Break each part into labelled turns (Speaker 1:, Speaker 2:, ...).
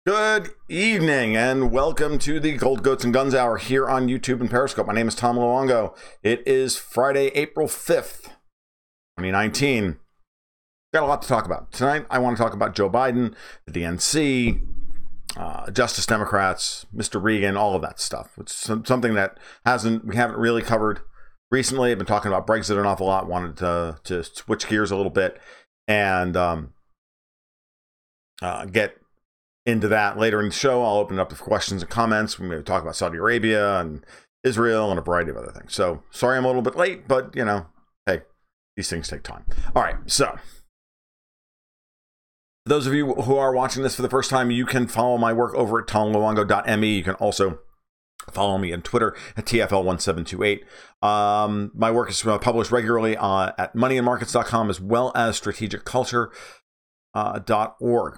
Speaker 1: Good evening and welcome to the Gold Goats and Guns Hour here on YouTube and Periscope. My name is Tom Luongo. It is Friday, April 5th, 2019. Got a lot to talk about. Tonight, I want to talk about Joe Biden, the DNC, Justice Democrats, Mr. Regan, all of that stuff. It's something that we haven't really covered recently. I've been talking about Brexit an awful lot. Wanted to switch gears a little bit and get into that later in the show. I'll open it up for questions and comments. We may talk about Saudi Arabia and Israel and a variety of other things. So sorry I'm a little bit late, but you know, hey, these things take time. All right, so those of you who are watching this for the first time, you can follow my work over at tomluongo.me. You can also follow me on Twitter at TFL1728. My work is published regularly at moneyandmarkets.com as well as strategicculture.org.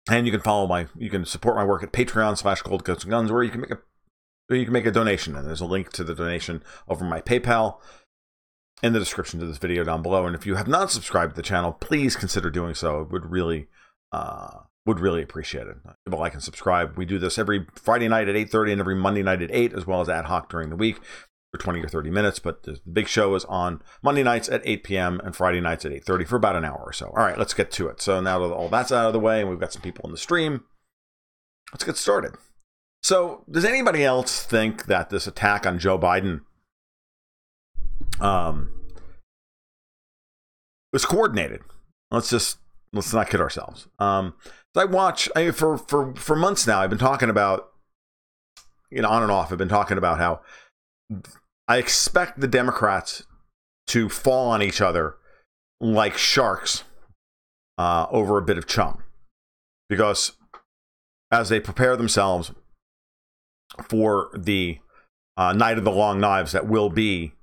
Speaker 1: And you can support my work at Patreon/GoldGoatsAndGuns, where you can make a donation. And there's a link to the donation over my PayPal in the description to this video down below. And if you have not subscribed to the channel, please consider doing so. It would really appreciate it. Give a like and subscribe. We do this every Friday night at 8:30 and every Monday night at 8, as well as ad hoc during the week for 20 or 30 minutes. But the big show is on Monday nights at 8 p.m. and Friday nights at 8:30 for about an hour or so. All right, let's get to it. So now that all that's out of the way and we've got some people in the stream, let's get started. So does anybody else think that this attack on Joe Biden was coordinated? Let's not kid ourselves. For months now, I've been talking about, on and off, I've been talking about how I expect the Democrats to fall on each other like sharks over a bit of chum. Because as they prepare themselves for the night of the long knives that will be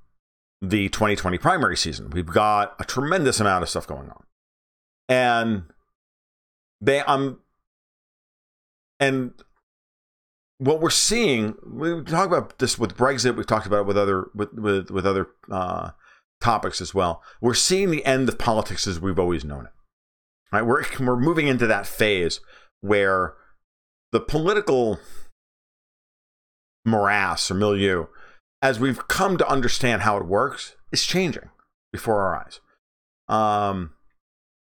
Speaker 1: the 2020 primary season, we've got a tremendous amount of stuff going on. And what we're seeing, we talk about this with Brexit, we've talked about it with other topics as well. We're seeing the end of politics as we've always known it. Right? We're moving into that phase where the political morass or milieu, as we've come to understand how it works, is changing before our eyes.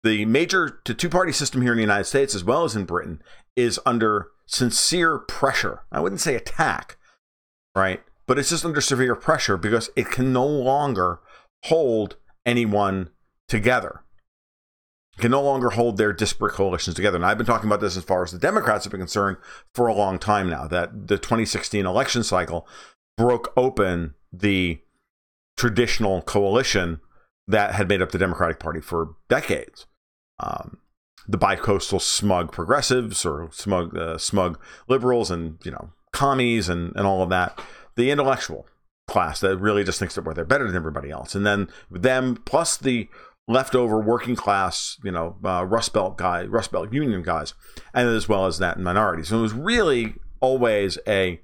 Speaker 1: The major two-party system here in the United States, as well as in Britain, is under sincere pressure. I wouldn't say attack, right? But it's just under severe pressure because it can no longer hold anyone together. It can no longer hold their disparate coalitions together. And I've been talking about this as far as the Democrats have been concerned for a long time now, that the 2016 election cycle broke open the traditional coalition that had made up the Democratic Party for decades. The bicoastal smug progressives or smug liberals and, commies and all of that. The intellectual class that really just thinks that they're better than everybody else. And then them plus the leftover working class, Rust Belt Union guys, and as well as that minorities. So it was really always a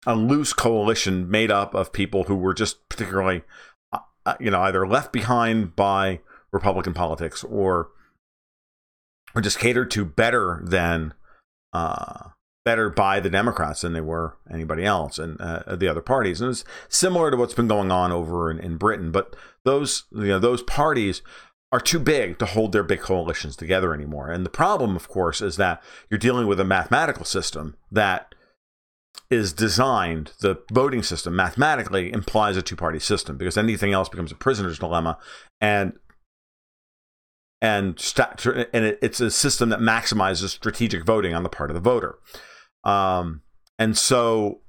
Speaker 1: loose coalition made up of people who were just particularly, either left behind by Republican politics or just catered to better by the Democrats than they were anybody else and the other parties. And it's similar to what's been going on over in Britain. But those parties are too big to hold their big coalitions together anymore. And the problem, of course, is that you're dealing with a mathematical system that is designed, the voting system mathematically implies a two-party system because anything else becomes a prisoner's dilemma. And it's a system that maximizes strategic voting on the part of the voter. And so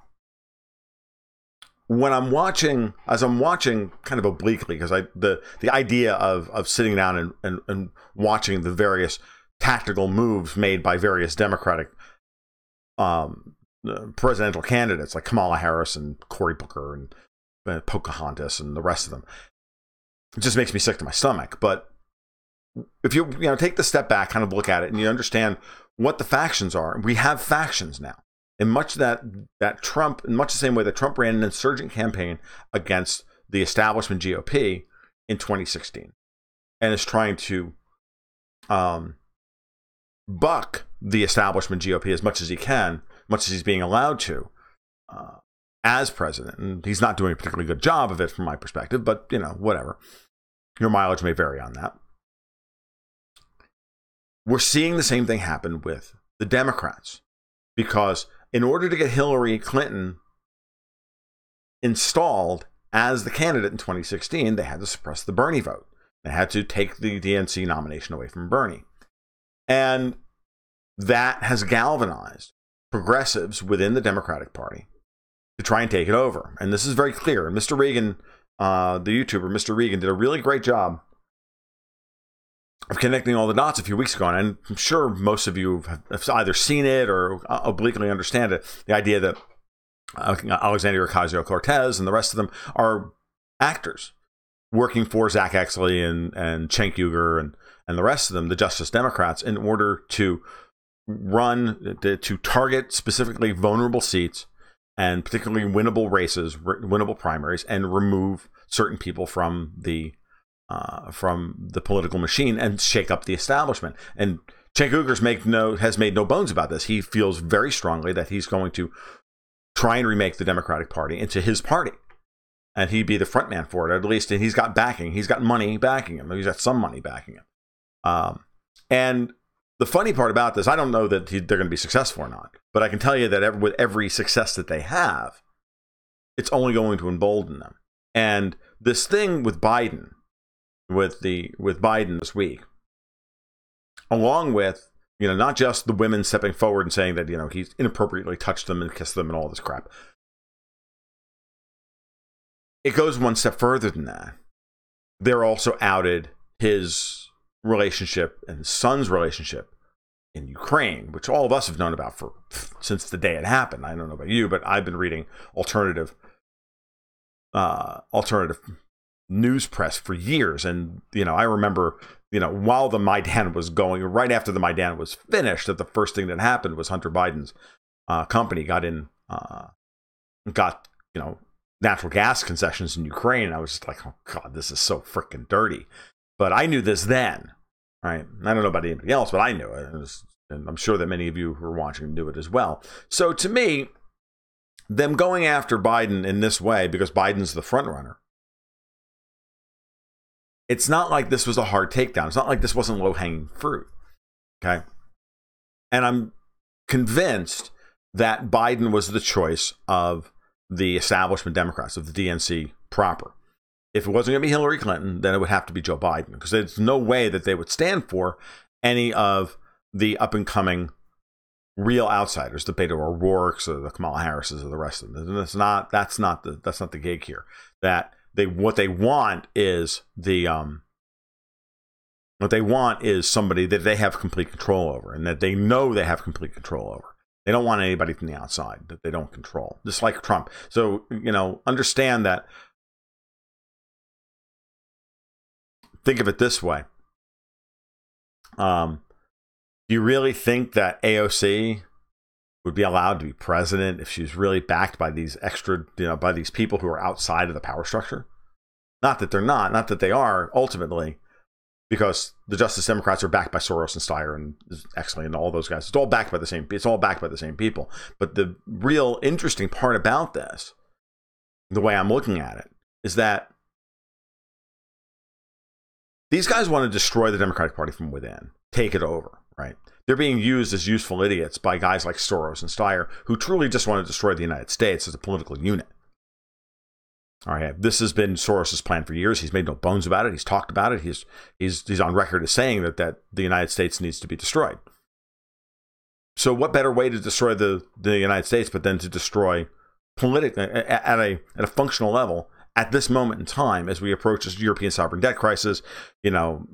Speaker 1: when I'm watching kind of obliquely, because the idea of sitting down and watching the various tactical moves made by various Democratic presidential candidates like Kamala Harris and Cory Booker and Pocahontas and the rest of them, it just makes me sick to my stomach. But if you take the step back, kind of look at it, and you understand what the factions are. We have factions now. in much the same way that Trump ran an insurgent campaign against the establishment GOP in 2016, and is trying to buck the establishment GOP as much as he can, much as he's being allowed to, as president. And he's not doing a particularly good job of it from my perspective, but, you know, whatever. Your mileage may vary on that. We're seeing the same thing happen with the Democrats, because in order to get Hillary Clinton installed as the candidate in 2016, they had to suppress the Bernie vote. They had to take the DNC nomination away from Bernie. And that has galvanized progressives within the Democratic Party to try and take it over. And this is very clear. Mr. Regan, the YouTuber, Mr. Regan, did a really great job of connecting all the dots a few weeks ago. And I'm sure most of you have either seen it or obliquely understand it. The idea that Alexandria Ocasio-Cortez and the rest of them are actors working for Zach Exley and Cenk Uygur and the rest of them, the Justice Democrats, in order to to target specifically vulnerable seats and particularly winnable races, winnable primaries, and remove certain people from the political machine and shake up the establishment. And Cenk Uygur has made no bones about this. He feels very strongly that he's going to try and remake the Democratic Party into his party, and he'd be the front man for it, at least. And he's got backing. He's got money backing him. He's got some money backing him. And the funny part about this, I don't know that they're going to be successful or not, but I can tell you that with every success that they have, it's only going to embolden them. And this thing with Biden, with Biden this week, along with, you know, not just the women stepping forward and saying that, you know, he's inappropriately touched them and kissed them and all this crap. It goes one step further than that. They're also outed his relationship and his son's relationship in Ukraine, which all of us have known about since the day it happened. I don't know about you, but I've been reading alternative news press for years. And, you know, I remember, you know, while the Maidan was going, right after the Maidan was finished, that the first thing that happened was Hunter Biden's company got, you know, natural gas concessions in Ukraine. And I was just like, oh God, this is so freaking dirty. But I knew this then, right? I don't know about anybody else, but I knew it. And I'm sure that many of you who are watching knew it as well. So to me, them going after Biden in this way, because Biden's the front runner, it's not like this was a hard takedown. It's not like this wasn't low-hanging fruit, okay? And I'm convinced that Biden was the choice of the establishment Democrats, of the DNC proper. If it wasn't going to be Hillary Clinton, then it would have to be Joe Biden, because there's no way that they would stand for any of the up-and-coming real outsiders, the Beto O'Rourke's or the Kamala Harris's or the rest of them. That's not the gig here. That what they want is somebody that they have complete control over, and that they know they have complete control over. They don't want anybody from the outside that they don't control, just like Trump. So, you know, understand that. Think of it this way. Do you really think that AOC would be allowed to be president if she was really backed by these by these people who are outside of the power structure? Not that they're not that they are ultimately, because the Justice Democrats are backed by Soros and Steyer and Exley and all those guys. It's all backed by the same people. But the real interesting part about this, the way I'm looking at it, is that these guys want to destroy the Democratic Party from within, take it over, right? They're being used as useful idiots by guys like Soros and Steyer, who truly just want to destroy the United States as a political unit. All right, this has been Soros' plan for years. He's made no bones about it. He's talked about it. He's on record as saying that the United States needs to be destroyed. So what better way to destroy the United States but then to destroy politically at a functional level at this moment in time, as we approach this European sovereign debt crisis? You know,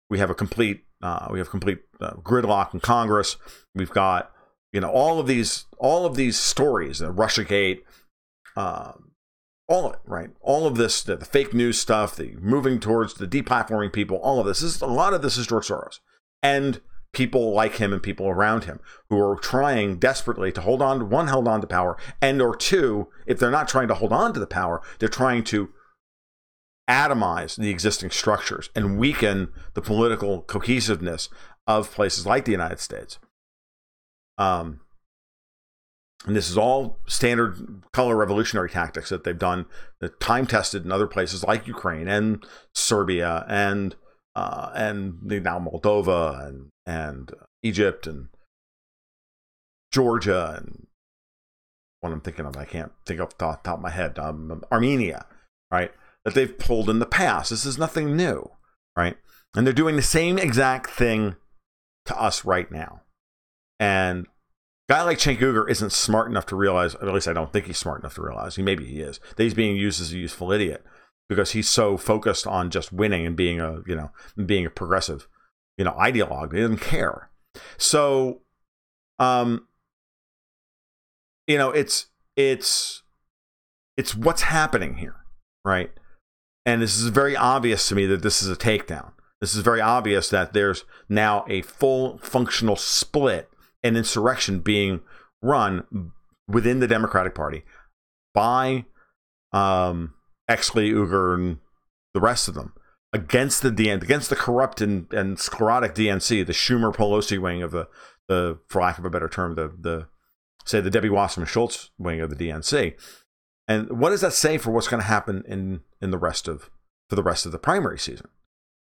Speaker 1: we have complete gridlock in Congress. We've got, you know, all of these stories, Russiagate, all of it, right? All of this, the fake news stuff, the moving towards the deplatforming people, all of this. A lot of this is George Soros. And people like him and people around him who are trying desperately to hold on to power, and or two, if they're not trying to hold on to the power, they're trying to atomize the existing structures and weaken the political cohesiveness of places like the United States. And this is all standard color revolutionary tactics that they've done, time tested in other places like Ukraine and Serbia and now Moldova and Egypt and Georgia and what I'm thinking of, I can't think off the top of my head, Armenia, right? That they've pulled in the past. This is nothing new, right? And they're doing the same exact thing to us right now. And a guy like Cenk Uygur isn't smart enough to realize, or at least I don't think he's smart enough to realize, maybe he is, that he's being used as a useful idiot because he's so focused on just winning and being a progressive, ideologue. He doesn't care. So, it's what's happening here, right? And this is very obvious to me that this is a takedown. This is very obvious that there's now a full functional split and insurrection being run within the Democratic Party by Exley, Uygur, and the rest of them against the corrupt and sclerotic DNC, the Schumer Pelosi wing of the for lack of a better term, the Debbie Wasserman Schultz wing of the DNC. And what does that say for what's going to happen in the rest of the primary season?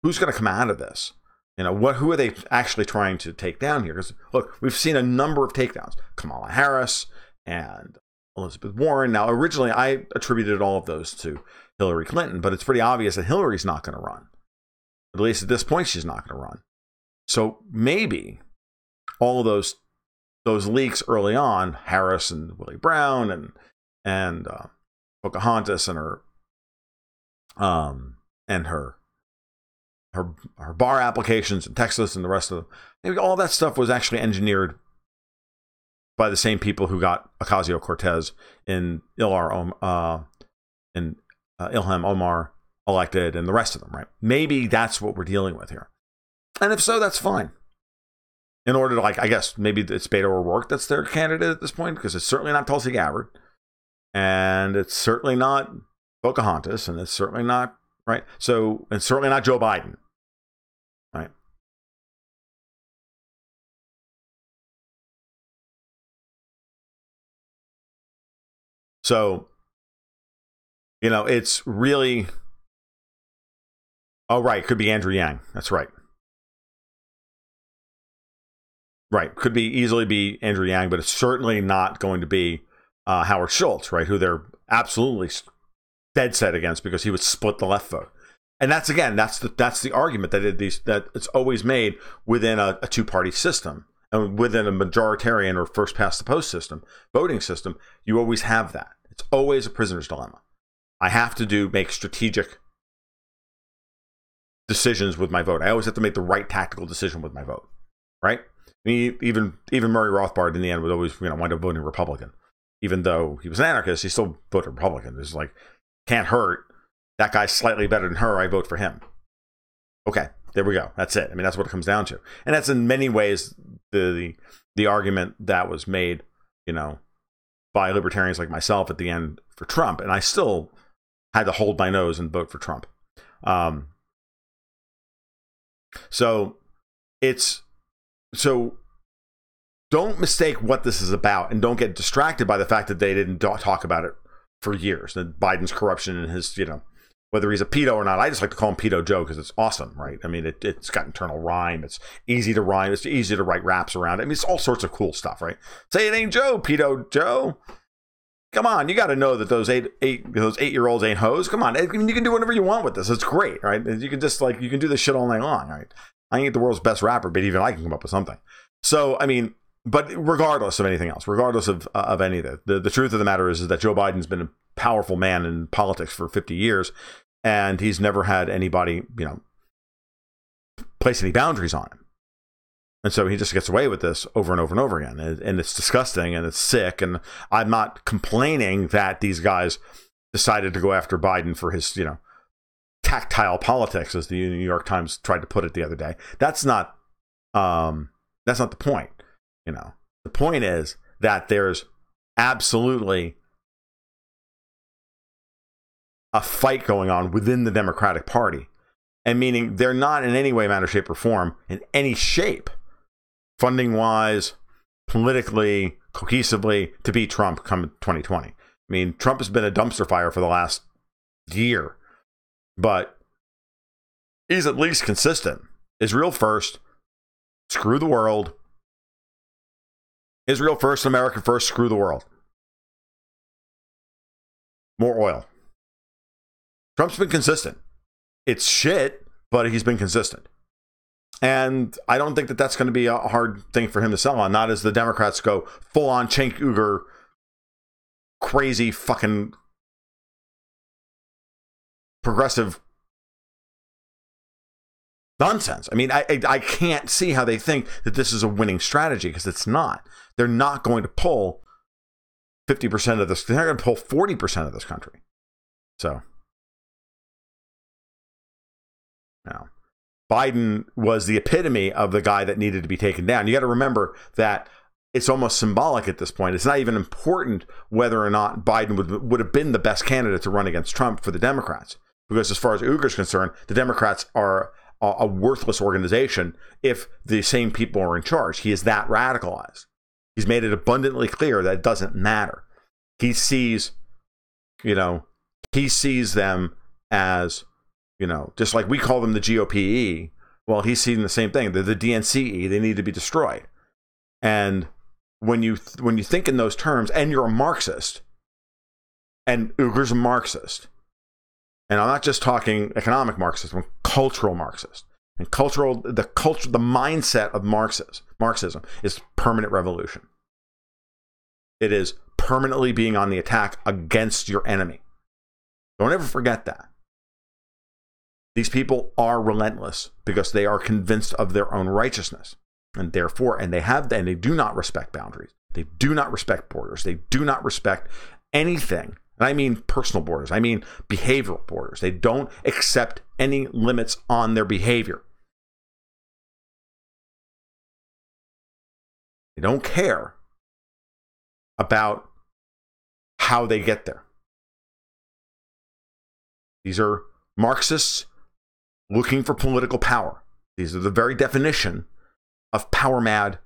Speaker 1: Who's going to come out of this? Who are they actually trying to take down here? Because look, we've seen a number of takedowns: Kamala Harris and Elizabeth Warren. Now, originally, I attributed all of those to Hillary Clinton, but it's pretty obvious that Hillary's not going to run. At least at this point, she's not going to run. So maybe all of those leaks early on, Harris and Willie Brown and Pocahontas and her bar applications in Texas and the rest of them, maybe all that stuff was actually engineered by the same people who got Ocasio-Cortez and Ilhan Omar elected and the rest of them, right? Maybe that's what we're dealing with here. And if so, that's fine. In order to, I guess, maybe it's Beto O'Rourke that's their candidate at this point, because it's certainly not Tulsi Gabbard. And it's certainly not Pocahontas, and it's certainly not, right? So, and certainly not Joe Biden, right? So, it's really, oh, right, could be Andrew Yang. That's right. Right, could easily be Andrew Yang, but it's certainly not going to be Howard Schultz, right? Who they're absolutely dead set against because he would split the left vote. And that's the argument that it's always made within a two-party system and within a majoritarian or first past the post system, voting system. You always have that. It's always a prisoner's dilemma. I have to make strategic decisions with my vote. I always have to make the right tactical decision with my vote, right? I mean, even Murray Rothbard in the end would always wind up voting Republican. Even though he was an anarchist, he still voted Republican. It's like, can't hurt. That guy's slightly better than her. I vote for him. Okay, there we go. That's it. I mean, that's what it comes down to. And that's in many ways the argument that was made, by libertarians like myself at the end for Trump. And I still had to hold my nose and vote for Trump. So don't mistake what this is about, and don't get distracted by the fact that they didn't talk about it for years. That Biden's corruption and his, whether he's a pedo or not. I just like to call him Pedo Joe because it's awesome, right? I mean, it's got internal rhyme. It's easy to rhyme. It's easy to write raps around it. I mean, it's all sorts of cool stuff, right? Say it ain't Joe, Pedo Joe. Come on, you got to know that those 8-year-olds ain't hoes. Come on, I mean, you can do whatever you want with this. It's great, right? You can just you can do this shit all night long, right? I ain't the world's best rapper, but even I can come up with something. So, I mean, but regardless of anything else, regardless of any of that, the truth of the matter is that Joe Biden's been a powerful man in politics for 50 years, and he's never had anybody, place any boundaries on him. And so he just gets away with this over and over and over again. And it's disgusting and it's sick. And I'm not complaining that these guys decided to go after Biden for his, tactile politics, as the New York Times tried to put it the other day. That's not That's not the point. The point is that there's absolutely a fight going on within the Democratic Party, and meaning they're not in any way, manner, shape, or form, in any shape, funding wise, politically, cohesively, to beat Trump come 2020. I mean, Trump has been a dumpster fire for the last year, but he's at least consistent. Israel first, screw the world. Israel first, America first, screw the world. More oil. Trump's been consistent. It's shit, but he's been consistent. And I don't think that that's going to be a hard thing for him to sell on, not as the Democrats go full-on Cenk Uyghur, crazy fucking progressive nonsense. I mean, I can't see how they think that this is a winning strategy, because it's not. They're not going to pull 50% of this. They're not going to pull 40% of this country. So, now, Biden was the epitome of the guy that needed to be taken down. You got to remember that it's almost symbolic at this point. It's not even important whether or not Biden would have been the best candidate to run against Trump for the Democrats. Because as far as Uyghurs are concerned, the Democrats are a worthless organization if the same people are in charge. He is that radicalized. He's made it abundantly clear that it doesn't matter. He sees them as, just like we call them the GOPE. Well, he's seeing the same thing. They're the DNC. They need to be destroyed. And when you think in those terms, and you're a Marxist, and Uyghurs are Marxist, and I'm not just talking economic Marxist, I'm cultural Marxist. And the mindset of Marxism is permanent revolution. It is permanently being on the attack against your enemy. Don't ever forget that. These people are relentless because they are convinced of their own righteousness. And therefore, and they do not respect boundaries. They do not respect borders. They do not respect anything. And I mean personal borders. I mean behavioral borders. They don't accept any limits on their behavior. They don't care about how they get there. These are Marxists looking for political power. These are the very definition of power-mad,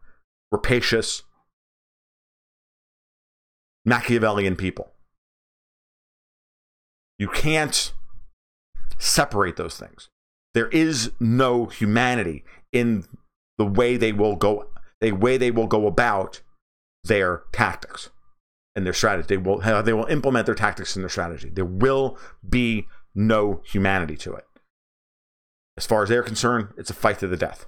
Speaker 1: rapacious, Machiavellian people. You can't separate those things. There is no humanity in the way they will go about their tactics and their strategy. They will implement their tactics and their strategy. There will be no humanity to it. As far as they're concerned, it's a fight to the death.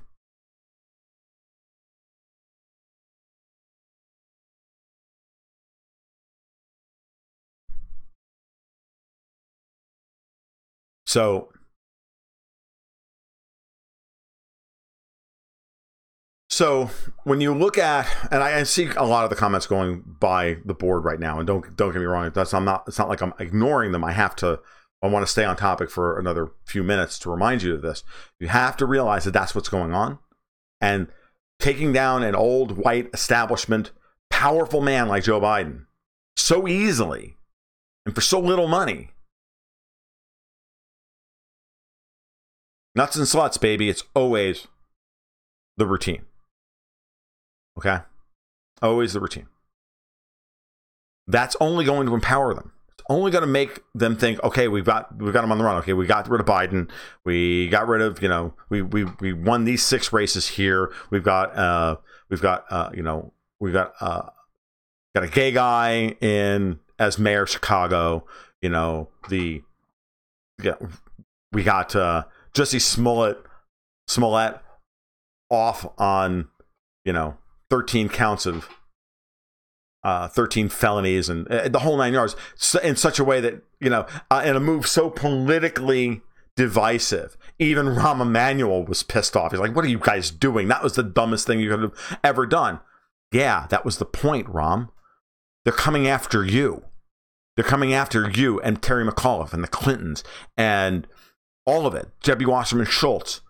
Speaker 1: So when you look at, and I see a lot of the comments going by the board right now, and don't get me wrong, it's not like I'm ignoring them. I want to stay on topic for another few minutes to remind you of this. You have to realize that that's what's going on, and taking down an old white establishment, powerful man like Joe Biden so easily and for so little money. Nuts and sluts, baby. It's always the routine. Okay? Always the routine. That's only going to empower them. It's only going to make them think, okay, we've got them on the run. Okay, we got rid of Biden. We got rid of, we won these 6 races here. We've got a gay guy as mayor of Chicago. We got Jussie Smollett off on, 13 counts of 13 felonies and the whole 9 yards, in such a way that, in a move so politically divisive, even Rahm Emanuel was pissed off. He's like, what are you guys doing? That was the dumbest thing you could have ever done. Yeah, that was the point, Rahm. They're coming after you. They're coming after you and Terry McAuliffe and the Clintons and all of it. Debbie Wasserman Schultz.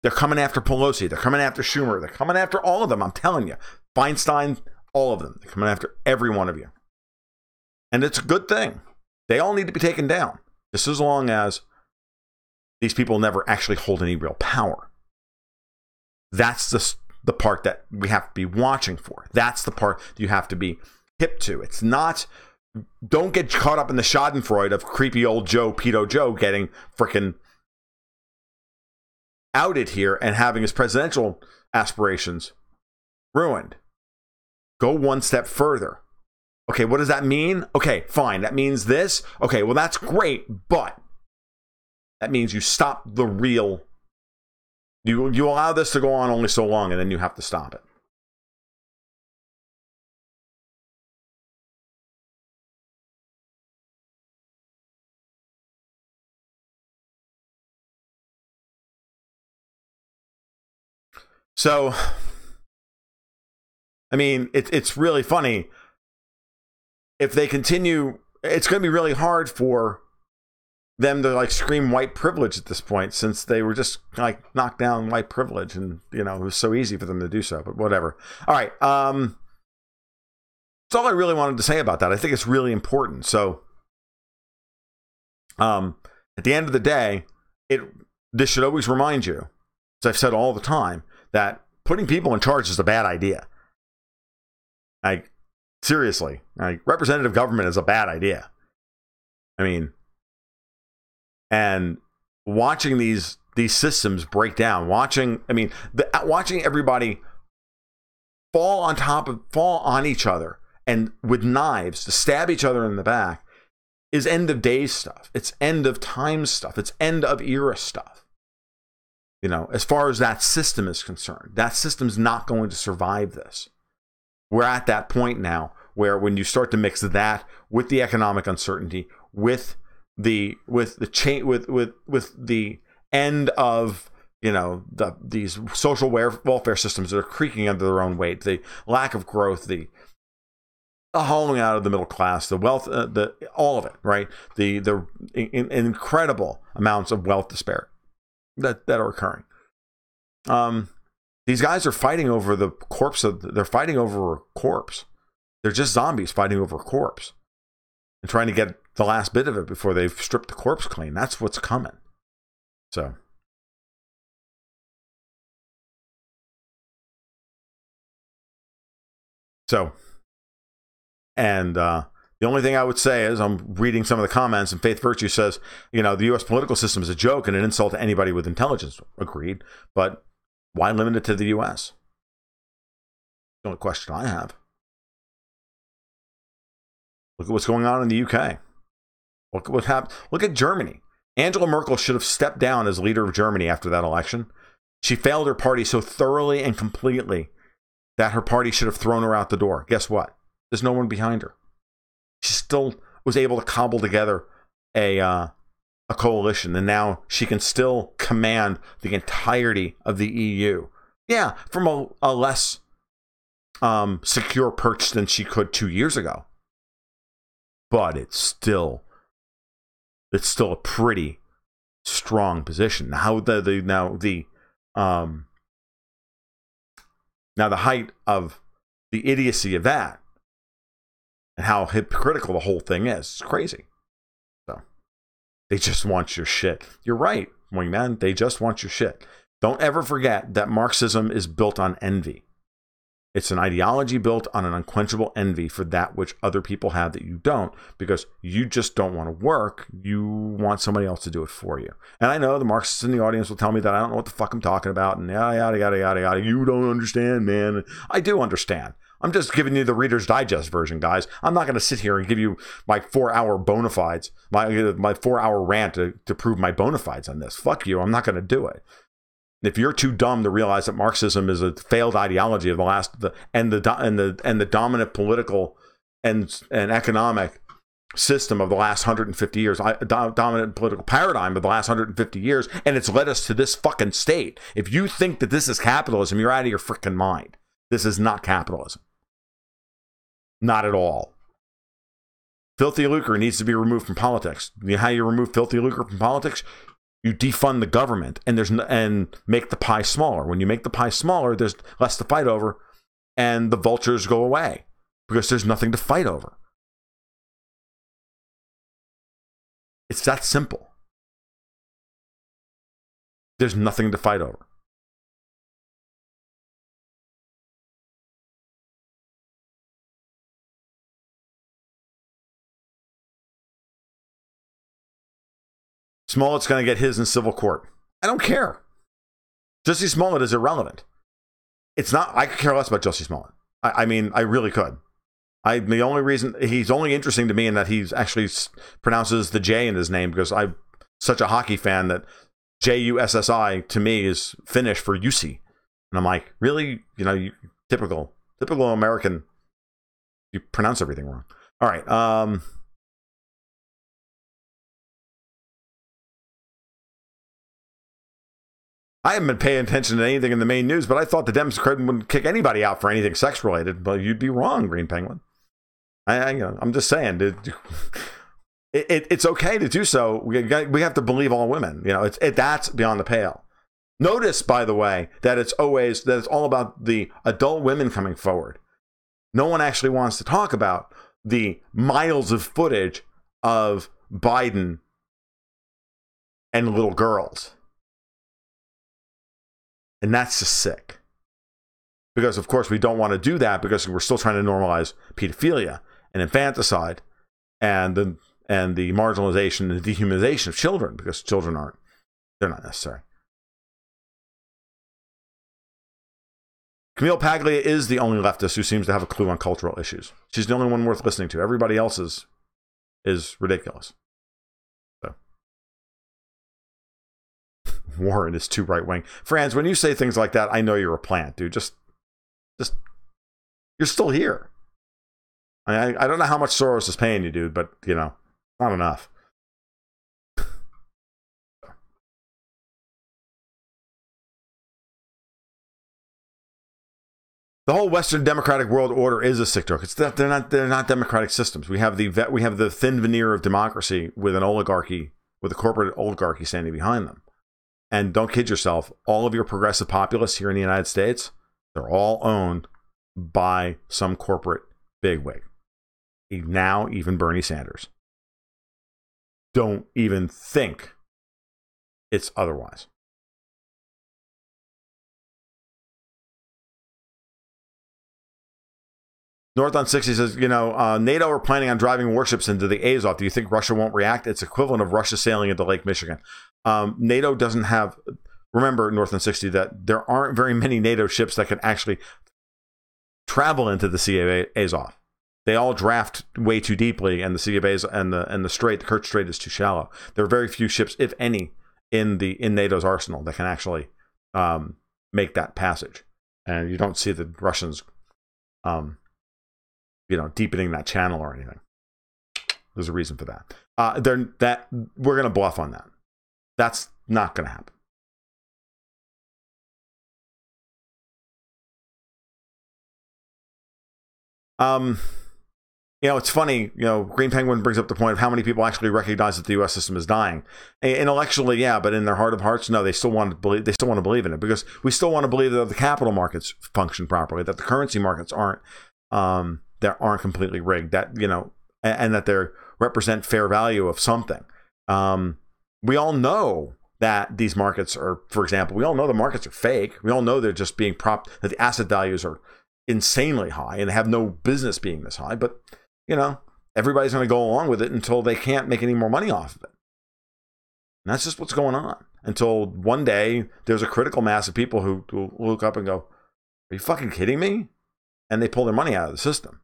Speaker 1: They're coming after Pelosi. They're coming after Schumer. They're coming after all of them. I'm telling you. Feinstein, all of them. They're coming after every one of you. And it's a good thing. They all need to be taken down. Just as long as these people never actually hold any real power. That's the part that we have to be watching for. That's the part you have to be hip to. It's not, don't get caught up in the schadenfreude of creepy old Joe, Pedo Joe, getting frickin' outed here and having his presidential aspirations ruined. Go one step further. Okay, what does that mean? Okay, fine. That means this. Okay, well, that's great, but that means you stop the real. You allow this to go on only so long, and then you have to stop it. So, I mean, it's really funny. If they continue, it's going to be really hard for them to like scream white privilege at this point, since they were just like knocked down white privilege, and you know, it was so easy for them to do so. But whatever. All right, that's all I really wanted to say about that. I think it's really important. So, at the end of the day, this should always remind you, as I've said all the time, that putting people in charge is a bad idea. Like, seriously, like, representative government is a bad idea. I mean, and watching these systems break down, watching everybody fall on each other and with knives to stab each other in the back is end of days stuff. It's end of time stuff. It's end of era stuff. You know, as far as that system is concerned, that system's not going to survive this. We're at that point now where when you start to mix that with the economic uncertainty, with the end of, you know, these social welfare systems that are creaking under their own weight, the lack of growth, the hollowing out of the middle class, the wealth, all of it, right? The incredible amounts of wealth disparity that are occurring. These guys are fighting over the corpse they're fighting over a corpse. They're just zombies fighting over a corpse and trying to get the last bit of it before they've stripped the corpse clean. That's what's coming. So. And the only thing I would say is, I'm reading some of the comments, and Faith Virtue says, you know, the U.S. political system is a joke and an insult to anybody with intelligence. Agreed. But why limit it to the U.S.? The only question I have. Look at what's going on in the UK. Look at what happened. Look at Germany. Angela Merkel should have stepped down as leader of Germany after that election. She failed her party so thoroughly and completely that her party should have thrown her out the door. Guess what? There's no one behind her. She still was able to cobble together a coalition, and now she can still command the entirety of the EU. Yeah, from a less secure perch than she could 2 years ago. But it's still a pretty strong position. Now the height of the idiocy of that and how hypocritical the whole thing is. It's crazy. So they just want your shit. You're right, wingman. They just want your shit. Don't ever forget that Marxism is built on envy. It's an ideology built on an unquenchable envy for that which other people have that you don't, because you just don't want to work. You want somebody else to do it for you. And I know the Marxists in the audience will tell me that I don't know what the fuck I'm talking about, and yada, yada, yada, yada, yada. You don't understand, man. I do understand. I'm just giving you the Reader's Digest version, guys. I'm not going to sit here and give you my 4-hour bona fides, my 4-hour rant to prove my bona fides on this. Fuck you. I'm not going to do it. If you're too dumb to realize that Marxism is a failed ideology of the dominant political and economic system of the last 150 years, dominant political paradigm of the last 150 years, and it's led us to this fucking state. If you think that this is capitalism, you're out of your freaking mind. This is not capitalism. Not at all. Filthy lucre needs to be removed from politics. You know how you remove filthy lucre from politics? You defund the government and make the pie smaller. When you make the pie smaller, there's less to fight over, and the vultures go away because there's nothing to fight over. It's that simple. There's nothing to fight over. Smollett's going to get his in civil court. I don't care. Jussie Smollett is irrelevant. It's not. I could care less about Jussie Smollett. I mean, I really could. The only reason he's only interesting to me in that he's actually pronounces the J in his name, because I'm such a hockey fan that JUSSI to me is Finnish for Jussi, and I'm like, really, typical American. You pronounce everything wrong. All right. I haven't been paying attention to anything in the main news, but I thought the Dems wouldn't kick anybody out for anything sex related. But you'd be wrong, Green Penguin. I'm just saying, it's okay to do so. We have to believe all women. That's beyond the pale. Notice, by the way, that it's all about the adult women coming forward. No one actually wants to talk about the miles of footage of Biden and little girls. And that's just sick. Because, of course, we don't want to do that because we're still trying to normalize pedophilia and infanticide and the marginalization and the dehumanization of children, because children they're not necessary. Camille Paglia is the only leftist who seems to have a clue on cultural issues. She's the only one worth listening to. Everybody else is ridiculous. Warren is too right-wing. Franz, when you say things like that, I know you're a plant, dude. Just you're still here. I don't know how much Soros is paying you, dude, but, not enough. The whole Western democratic world order is a sick joke. They're not democratic systems. We have the thin veneer of democracy with an oligarchy, with a corporate oligarchy standing behind them. And don't kid yourself, all of your progressive populists here in the United States, they're all owned by some corporate bigwig. Now, even Bernie Sanders. Don't even think it's otherwise. North on 60 says, NATO are planning on driving warships into the Azov. Do you think Russia won't react? It's equivalent of Russia sailing into Lake Michigan. NATO doesn't have, remember, North on 60, that there aren't very many NATO ships that can actually travel into the Sea of Azov. They all draft way too deeply, and the Sea of Azov and the Strait, the Kerch Strait, is too shallow. There are very few ships, if any, in NATO's arsenal that can actually make that passage. And you don't see the Russians deepening that channel or anything. There's a reason for that. We're going to bluff on that. That's not going to happen. It's funny, Green Penguin brings up the point of how many people actually recognize that the U.S. system is dying. Intellectually, yeah, but in their heart of hearts, no, they still want to believe in it, because we still want to believe that the capital markets function properly, that the currency markets aren't completely rigged, that, and that they represent fair value of something. We all know that these markets are, for example, we all know the markets are fake. We all know they're just being propped, that the asset values are insanely high and they have no business being this high. But, everybody's going to go along with it until they can't make any more money off of it. And that's just what's going on. Until one day there's a critical mass of people who look up and go, are you fucking kidding me? And they pull their money out of the system.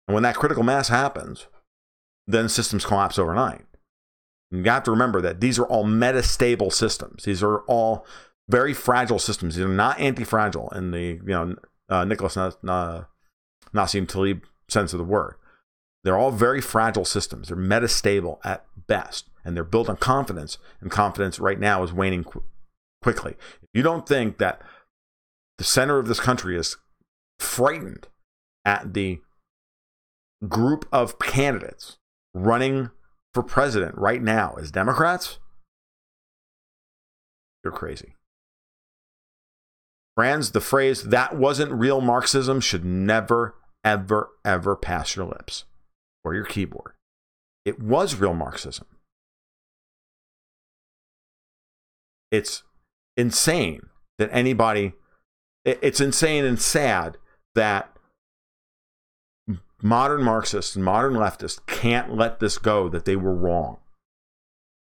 Speaker 1: And when that critical mass happens, then systems collapse overnight. And you have to remember that these are all metastable systems. These are all very fragile systems. These are not anti-fragile in the Nicholas Nassim Taleb sense of the word. They're all very fragile systems. They're metastable at best, and they're built on confidence. And confidence right now is waning quickly. If you don't think that the center of this country is frightened at the group of candidates running for president right now as Democrats, You're crazy. Friends, the phrase, "that wasn't real Marxism," should never, ever, ever pass your lips or your keyboard. It was real Marxism. It's insane that anybody, it's insane and sad that modern Marxists and modern leftists can't let this go, that they were wrong.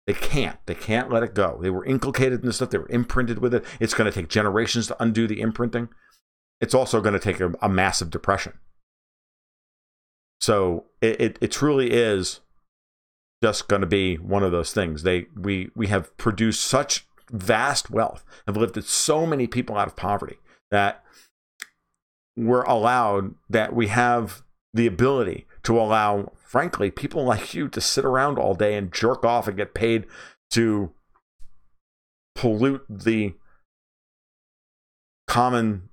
Speaker 1: They can't let it go. They were inculcated in this stuff. They were imprinted with it. It's going to take generations to undo the imprinting. It's also going to take a massive depression. So it truly is just going to be one of those things. We have produced such vast wealth, have lifted so many people out of poverty, that we're allowed, that we have the ability to allow, frankly, people like you to sit around all day and jerk off and get paid to pollute the common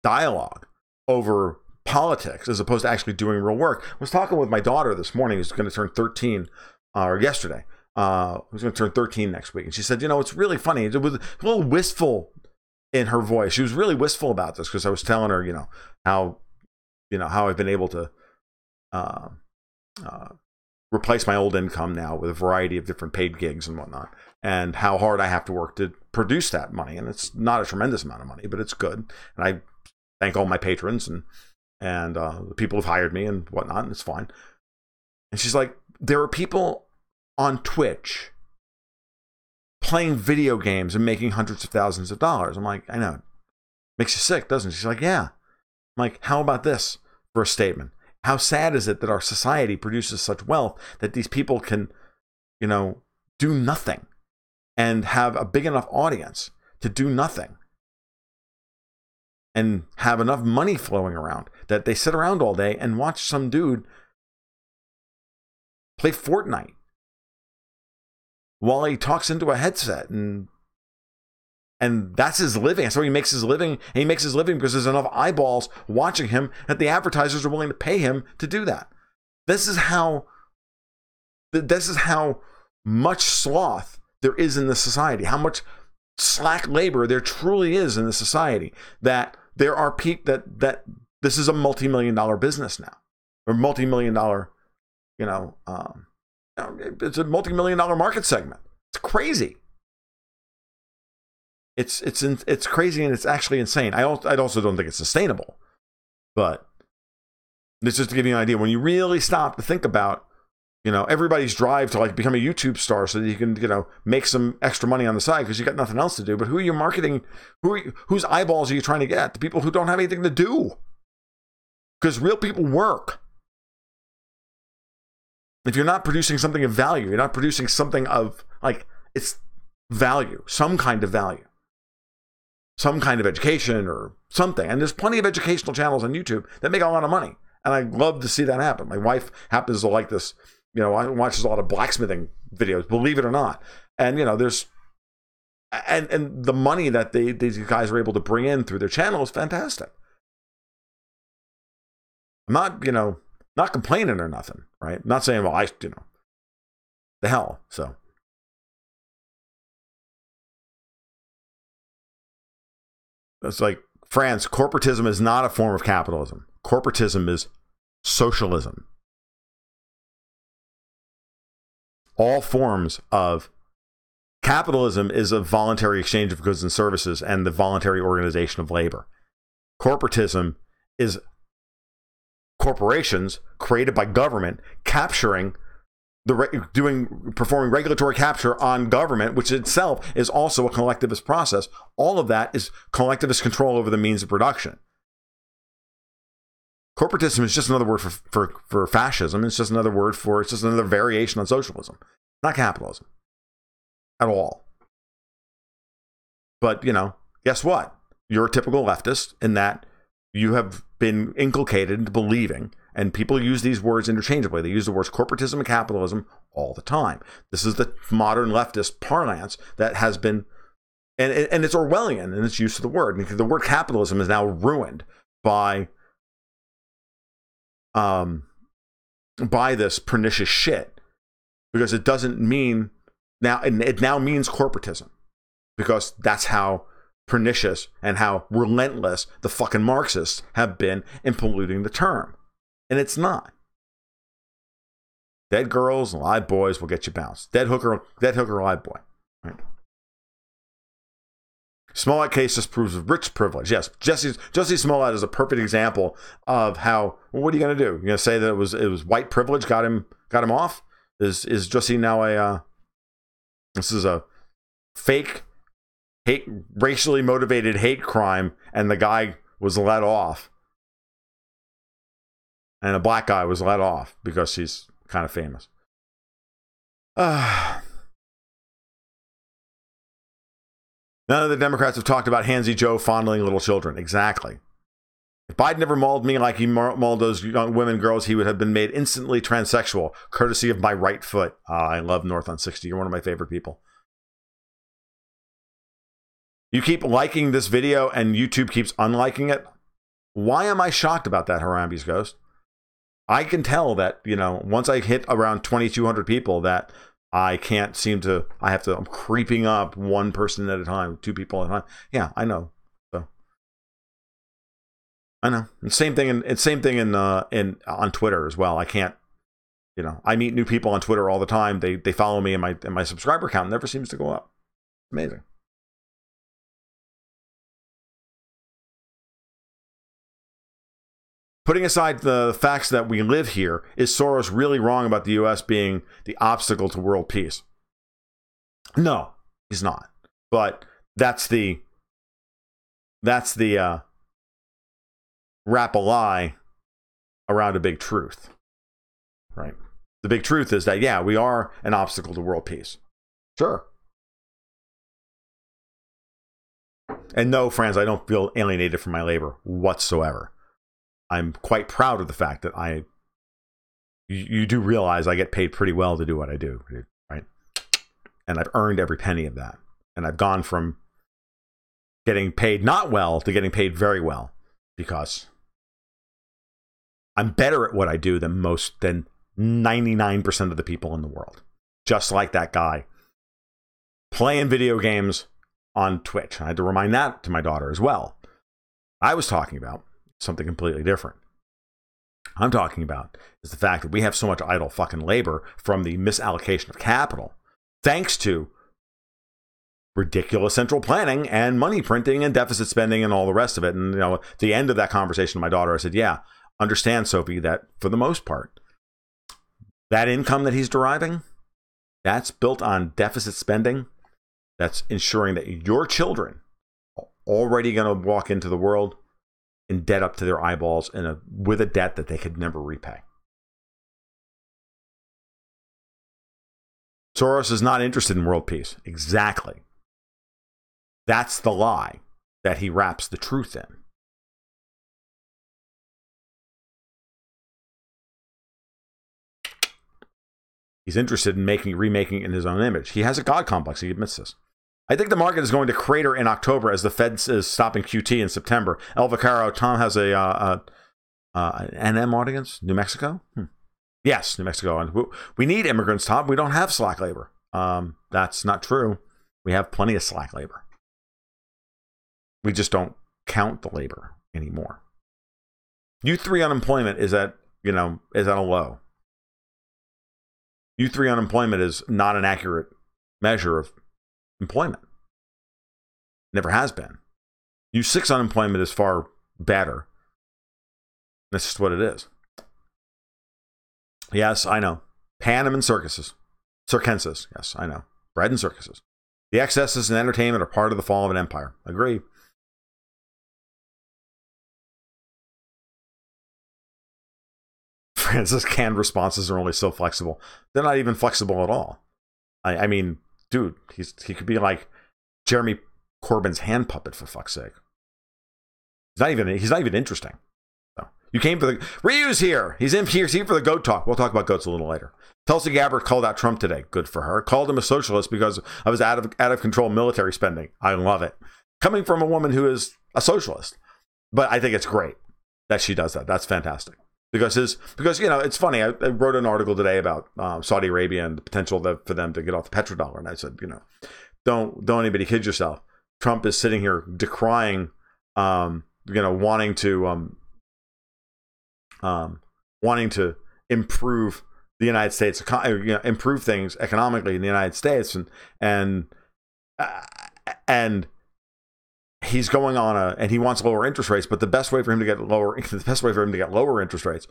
Speaker 1: dialogue over politics as opposed to actually doing real work. I was talking with my daughter this morning, who's going to turn 13, or yesterday, who's going to turn 13 next week. And she said, it's really funny. It was a little wistful in her voice. She was really wistful about this because I was telling her, how I've been able to replace my old income now with a variety of different paid gigs and whatnot, and how hard I have to work to produce that money. And it's not a tremendous amount of money, but it's good. And I thank all my patrons and the people who've hired me and whatnot, and it's fine. And she's like, there are people on Twitch playing video games and making hundreds of thousands of dollars. I'm like, I know. Makes you sick, doesn't it? She's like, yeah. I'm like, how about this for a statement? How sad is it that our society produces such wealth that these people can, do nothing and have a big enough audience to do nothing and have enough money flowing around that they sit around all day and watch some dude play Fortnite while he talks into a headset, and that's his living. So he makes his living, and he makes his living because there's enough eyeballs watching him that the advertisers are willing to pay him to do that. This is how much sloth there is in the society, how much slack labor there truly is in the society, that there are people that this is a multi-million-dollar business now, or multi-million-dollar, it's a multi-million-dollar market segment. It's crazy. It's crazy, and it's actually insane. I also don't think it's sustainable, but it's just to give you an idea. When you really stop to think about, everybody's drive to become a YouTube star so that you can, make some extra money on the side because you got nothing else to do. But who are you marketing? Whose eyeballs are you trying to get? The people who don't have anything to do. Because real people work. If you're not producing something of value, you're not producing something of, it's value, some kind of value, some kind of education or something. And there's plenty of educational channels on YouTube that make a lot of money. And I love to see that happen. My wife happens to like this, watches a lot of blacksmithing videos, believe it or not. And, there's, and the money that these guys are able to bring in through their channel is fantastic. I'm not, not complaining or nothing, right? I'm not saying, well, the hell. So it's like, France, corporatism is not a form of capitalism. Corporatism is socialism. All forms of capitalism is a voluntary exchange of goods and services and the voluntary organization of labor. Corporatism is corporations created by government capturing performing regulatory capture on government, which itself is also a collectivist process. All of that is collectivist control over the means of production. Corporatism is just another word for fascism. It's just another variation on socialism, not capitalism at all. But, guess what? You're a typical leftist in that you have been inculcated into believing, and people use these words interchangeably. They use the words corporatism and capitalism all the time. This is the modern leftist parlance that has been, and it's Orwellian in its use of the word. Because the word capitalism is now ruined by this pernicious shit, because it doesn't mean Now, and it now means corporatism, because that's how pernicious and how relentless the fucking Marxists have been in polluting the term. And it's not. Dead girls and live boys will get you bounced. Dead hooker, live boy. Right? Smollett case just proves of rich privilege. Yes, Jussie Smollett is a perfect example of how. Well, what are you going to do? You're going to say that it was white privilege got him off? Is Jussie now this is a fake racially motivated hate crime, and the guy was let off, and a black guy was let off because he's kind of famous. None of the Democrats have talked about Handsy Joe fondling little children. Exactly. If Biden never mauled me like he mauled those young women girls, he would have been made instantly transsexual, courtesy of my right foot. I love North on 60. You're one of my favorite people. You keep liking this video and YouTube keeps unliking it. Why am I shocked about that, Harambe's Ghost? I can tell that, once I hit around 2,200 people, that I can't seem to, I'm creeping up one person at a time, two people at a time. Yeah, I know. So I know. And same thing on Twitter as well. I can't, I meet new people on Twitter all the time. They follow me, and my subscriber count never seems to go up. Amazing. Putting aside the facts that we live here, is Soros really wrong about the U.S. being the obstacle to world peace? No, he's not. But that's the wrap a lie around a big truth, right? The big truth is that, yeah, we are an obstacle to world peace. Sure. And no, friends, I don't feel alienated from my labor whatsoever. I'm quite proud of the fact that you do realize I get paid pretty well to do what I do, right? And I've earned every penny of that. And I've gone from getting paid not well to getting paid very well, because I'm better at what I do than 99% of the people in the world. Just like that guy playing video games on Twitch. I had to remind that to my daughter as well. I was talking about something completely different. I'm talking about is the fact that we have so much idle fucking labor from the misallocation of capital, thanks to ridiculous central planning and money printing and deficit spending and all the rest of it. And at the end of that conversation with my daughter, I said, yeah, understand, Sophie, that for the most part, that income that he's deriving, that's built on deficit spending. That's ensuring that your children are already going to walk into the world in debt up to their eyeballs, with a debt that they could never repay. Soros is not interested in world peace. Exactly. That's the lie that he wraps the truth in. He's interested in remaking in his own image. He has a God complex. He admits this. I think the market is going to crater in October as the Fed is stopping QT in September. El Vaccaro, Tom has an NM audience. New Mexico? Yes, New Mexico. We need immigrants, Tom. We don't have slack labor. That's not true. We have plenty of slack labor. We just don't count the labor anymore. U3 unemployment is at a low. U3 unemployment is not an accurate measure of employment. Never has been. U6 unemployment is far better. That's just what it is. Yes, I know. Panem and circenses. Yes, I know. Bread and circuses. The excesses in entertainment are part of the fall of an empire. Agree. Francis, canned responses are only so flexible. They're not even flexible at all. I mean, dude, he could be like Jeremy Corbyn's hand puppet, for fuck's sake. He's not even interesting. So, you came for the Ryu's here. He's here for the goat talk. We'll talk about goats a little later. Tulsi Gabbard called out Trump today. Good for her. Called him a socialist because of his out of control military spending. I love it. Coming from a woman who is a socialist. But I think it's great that she does that. That's fantastic. because it's funny. I wrote an article today about Saudi Arabia and the potential for them to get off the petrodollar, and I said, don't anybody kid yourself. Trump is sitting here decrying, wanting to improve the United States, improve things economically in the United States, and he's going on and he wants lower interest rates, but the best way for him to get lower interest rates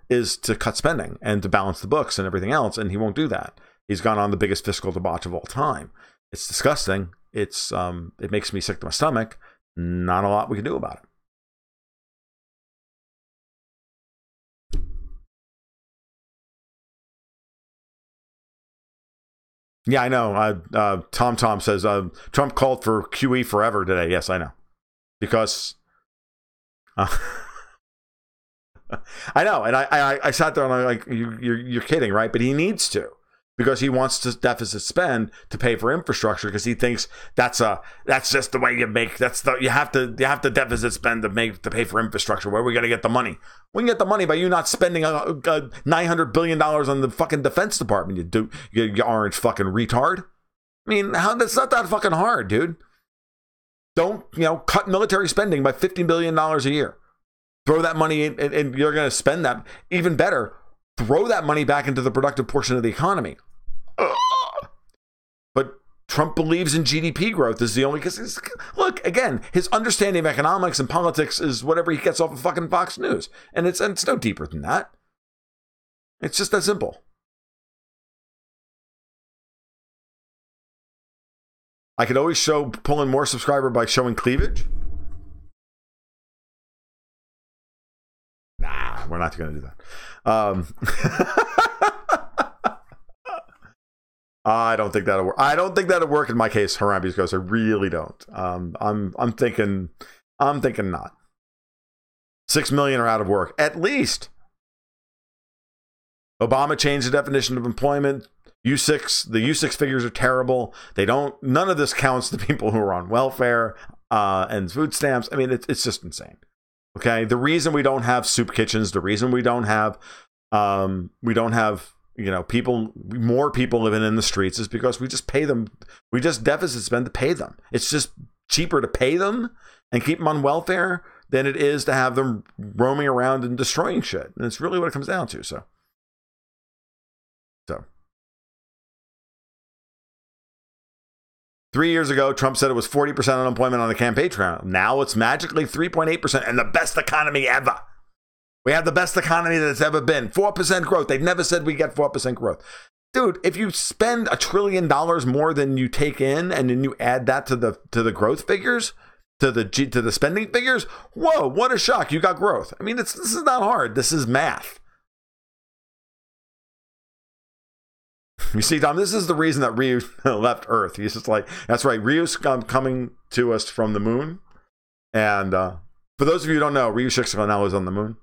Speaker 1: is to cut spending and to balance the books and everything else, and he won't do that. He's gone on the biggest fiscal debauch of all time. It's disgusting. It makes me sick to my stomach. Not a lot we can do about it. Yeah, I know. Tom says Trump called for QE forever today. Yes, I know. Because I know, and I sat there and I'm like, you're kidding, right? But he needs to, because he wants to deficit spend to pay for infrastructure, because he thinks that's just the way you make. You have to deficit spend to pay for infrastructure. Where are we going to get the money? We can get the money by you not spending $900 billion on the fucking Defense Department. You orange fucking retard. I mean, that's not that fucking hard, dude. Don't cut military spending by $15 billion a year. Throw that money in, and you're going to spend that. Even better, throw that money back into the productive portion of the economy. But Trump believes in GDP growth is the only, because look, again, his understanding of economics and politics is whatever he gets off of fucking Fox News. And it's no deeper than that. It's just that simple. I could always pull in more subscriber by showing cleavage. Nah, we're not going to do that. I don't think that'll work. I don't think that'll work in my case, Harambe's Ghost. I really don't. I'm thinking not. 6 million are out of work, at least. Obama changed the definition of employment. The U6 figures are terrible. None of this counts the people who are on welfare and food stamps. I mean, it's just insane. Okay, the reason we don't have soup kitchens, the reason we don't have more people living in the streets is because we just pay them. We just deficit spend to pay them. It's just cheaper to pay them and keep them on welfare than it is to have them roaming around and destroying shit. And it's really what it comes down to. So. 3 years ago, Trump said it was 40% unemployment on the campaign trail. Now it's magically 3.8% and the best economy ever. We have the best economy that's ever been. 4% growth. They've never said we get 4% growth. Dude, if you spend $1 trillion more than you take in, and then you add that to the growth figures, to the spending figures, whoa, what a shock. You got growth. I mean, this is not hard. This is math. You see, Tom, this is the reason that Ryu left Earth. He's just like, that's right, Ryu's coming to us from the moon. And for those of you who don't know, Ryu Shiksa now is on the moon.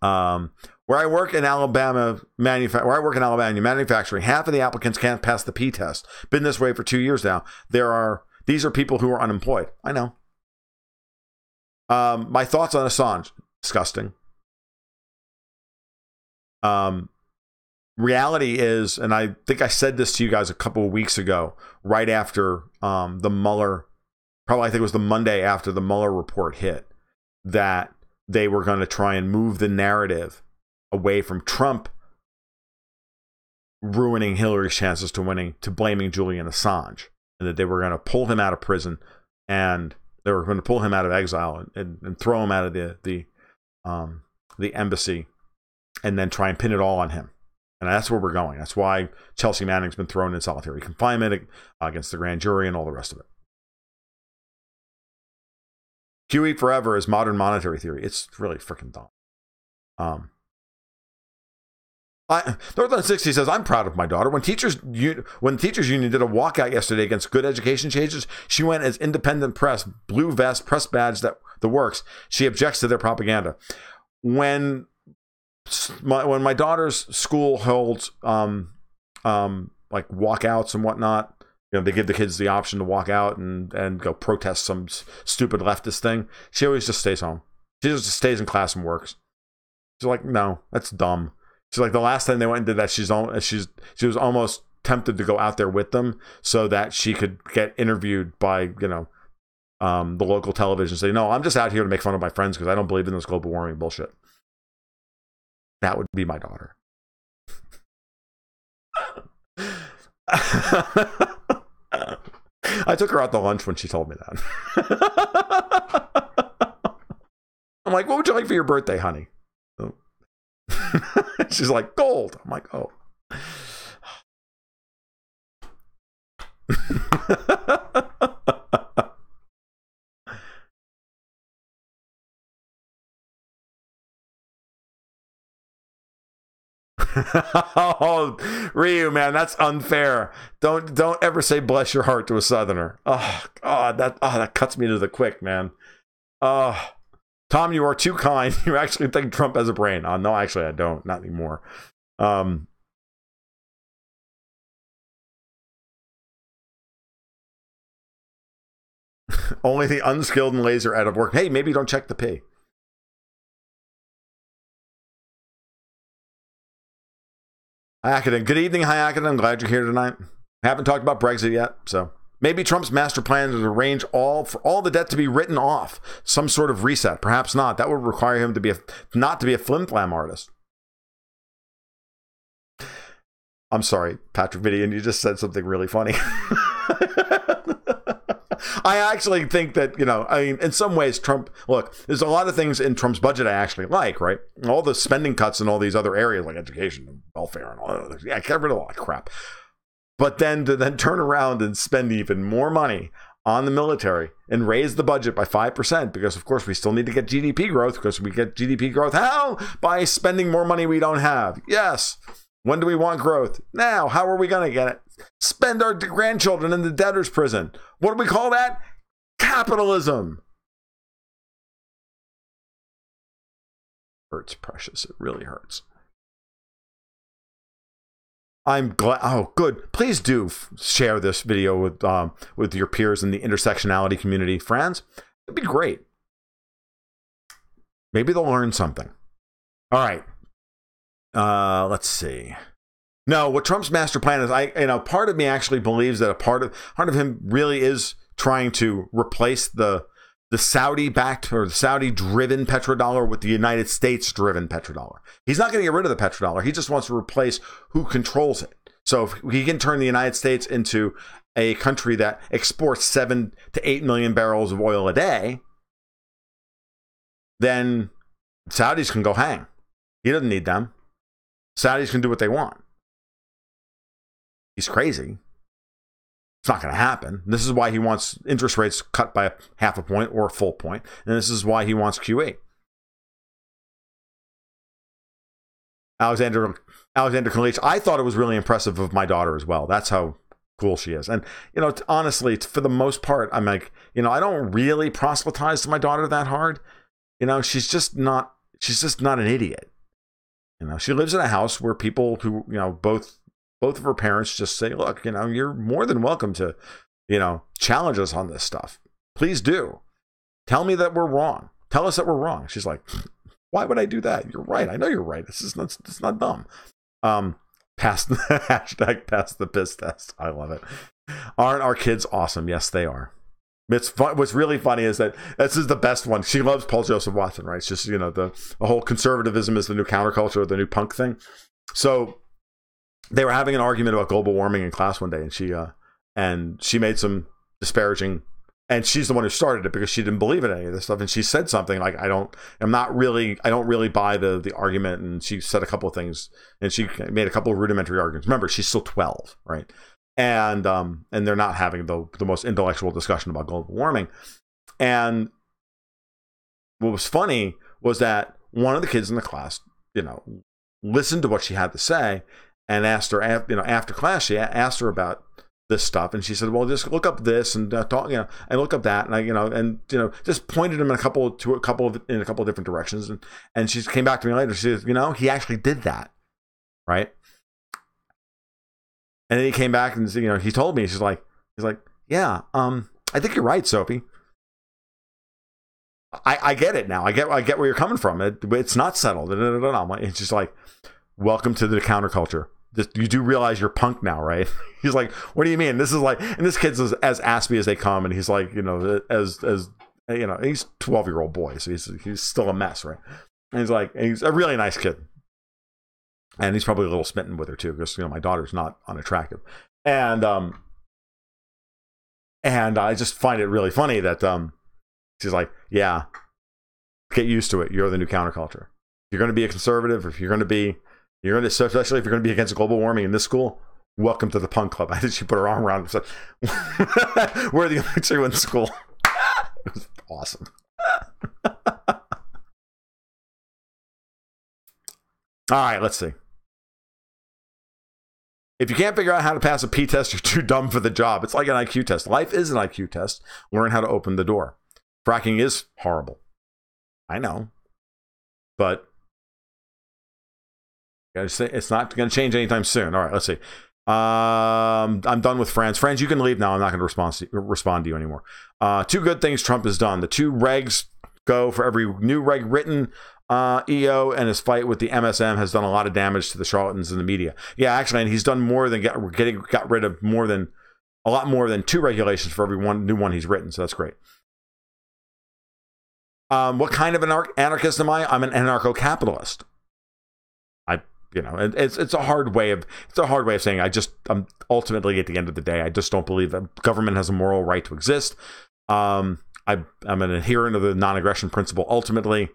Speaker 1: Where I work in Alabama, manufacturing, half of the applicants can't pass the P test. Been this way for 2 years now. These are people who are unemployed. I know. My thoughts on Assange: disgusting. Reality is, and I think I said this to you guys a couple of weeks ago, right after the Mueller, probably I think it was the Monday after the Mueller report hit, that they were going to try and move the narrative away from Trump ruining Hillary's chances to winning, to blaming Julian Assange, and that they were going to pull him out of prison, and they were going to pull him out of exile and throw him out of the embassy, and then try and pin it all on him. And that's where we're going. That's why Chelsea Manning's been thrown in solitary confinement against the grand jury and all the rest of it. QE forever is modern monetary theory. It's really freaking dumb. Northland 60 says, I'm proud of my daughter. When Teachers Union did a walkout yesterday against good education changes, she went as independent press, blue vest, press badge, the works. She objects to their propaganda. When my daughter's school holds like walkouts and whatnot, they give the kids the option to walk out and go protest some stupid leftist thing. She always just stays home. She just stays in class and works. She's like, no, that's dumb. She's like, the last time they went and did that, she was almost tempted to go out there with them so that she could get interviewed by, the local television. Say, no, I'm just out here to make fun of my friends because I don't believe in this global warming bullshit. That would be my daughter. I took her out to lunch when she told me that. I'm like, what would you like for your birthday, honey? Oh. She's like, gold. I'm like, oh. Oh, Ryu, man, that's unfair. Don't ever say bless your heart to a Southerner. Oh God, that cuts me to the quick, man. Tom, you are too kind. You actually think Trump has a brain. No, actually, I don't. Not anymore. Only the unskilled and lazy are out of work. Hey, maybe don't check the P. Hi, Akadin. Good evening. Hi, Akadin. I'm glad you're here tonight. Haven't talked about Brexit yet, so maybe Trump's master plan is to arrange for all the debt to be written off. Some sort of reset. Perhaps not. That would require him to be not to be a flim-flam artist. I'm sorry, Patrick Vidian. You just said something really funny. I actually think that, in some ways, Trump, look, there's a lot of things in Trump's budget I actually like, right? All the spending cuts in all these other areas like education and welfare and all that other, yeah, get rid of all that crap. But then to turn around and spend even more money on the military and raise the budget by 5%, because of course we still need to get GDP growth, because we get GDP growth how? By spending more money we don't have. Yes. When do we want growth? Now. How are we going to get it? Spend our grandchildren in the debtor's prison. What do we call that? Capitalism. Hurts, precious. It really hurts. I'm glad. Oh, good. Please do share this video with your peers in the intersectionality community. Friends, it'd be great. Maybe they'll learn something. All right. Let's see. No, what Trump's master plan is, part of me actually believes that a part of him really is trying to replace the Saudi-backed or the Saudi-driven petrodollar with the United States-driven petrodollar. He's not going to get rid of the petrodollar. He just wants to replace who controls it. So if he can turn the United States into a country that exports 7 to 8 million barrels of oil a day, then Saudis can go hang. He doesn't need them. Saudis can do what they want. He's crazy. It's not going to happen. This is why he wants interest rates cut by half a point or a full point. And this is why he wants QE. Alexander Kalich, I thought it was really impressive of my daughter as well. That's how cool she is. And, honestly, for the most part, I'm like, I don't really proselytize to my daughter that hard. She's just not an idiot. She lives in a house where people who, both of her parents just say, look, you're more than welcome to, challenge us on this stuff. Please do. Tell me that we're wrong. Tell us that we're wrong. She's like, why would I do that? You're right. I know you're right. It's not dumb. Pass the hashtag pass the piss test. I love it. Aren't our kids awesome? Yes, they are. It's fun. What's really funny is that this is the best one. She loves Paul Joseph Watson, right? It's just, the whole conservatism is the new counterculture, the new punk thing. So they were having an argument about global warming in class one day, and she made some disparaging, and she's the one who started it because she didn't believe in any of this stuff. And she said something like, I don't really buy the argument. And she said a couple of things, and she made a couple of rudimentary arguments. Remember, she's still 12, right? And they're not having the most intellectual discussion about global warming. And what was funny was that one of the kids in the class, listened to what she had to say and asked her, after class, she asked her about this stuff, and she said, well, just look up this and talk, and look up that, and just pointed him in a couple of different directions, and she came back to me later. She said, he actually did that, right? And then he came back and he told me, he's like, yeah, I think you're right, Sophie. I get it now. I get where you're coming from. It's not settled. It's just like, welcome to the counterculture. You do realize you're punk now, right? He's like, what do you mean? This is like, and this kid's as aspy as they come, and he's like, as you know, he's 12-year-old boy, so he's still a mess, right? And he's a really nice kid, and he's probably a little smitten with her too, because my daughter's not unattractive, and I just find it really funny that she's like, yeah, get used to it. You're the new counterculture. You're going to be a conservative, if you're going to be. Especially if you're going to be against global warming in this school, welcome to the punk club. I think she put her arm around him and said, we're the only two in school. It was awesome. All right, let's see. If you can't figure out how to pass a P test, you're too dumb for the job. It's like an IQ test. Life is an IQ test. Learn how to open the door. Fracking is horrible. I know. But it's not going to change anytime soon. All right, let's see. I'm done with France. France, you can leave now. I'm not going to respond to you anymore. 2 good things Trump has done. The 2 regs go for every new reg written. EO and his fight with the MSM has done a lot of damage to the charlatans in the media. Yeah, actually, and he's done more than got rid of a lot more than 2 regulations for every new one he's written. So that's great. What kind of an anarchist am I? I'm an anarcho-capitalist. It's a hard way of saying I'm ultimately at the end of the day, I just don't believe that government has a moral right to exist. I'm an adherent of the non-aggression principle ultimately,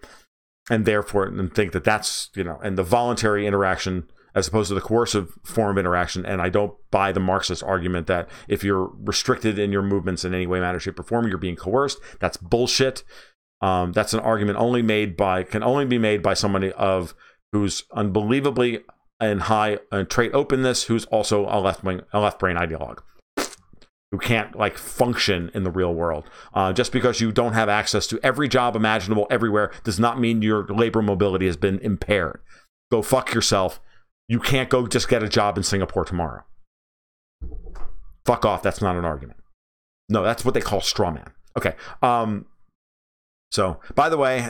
Speaker 1: and therefore think that that's and the voluntary interaction as opposed to the coercive form of interaction. And I don't buy the Marxist argument that if you're restricted in your movements in any way, manner, shape, or form, you're being coerced. That's bullshit. That's an argument can only be made by somebody who's unbelievably in high trait openness, who's also a left brain ideologue, who can't function in the real world. Just because you don't have access to every job imaginable everywhere does not mean your labor mobility has been impaired. Go fuck yourself. You can't go just get a job in Singapore tomorrow. Fuck off. That's not an argument. No, that's what they call straw man. Okay. So, by the way,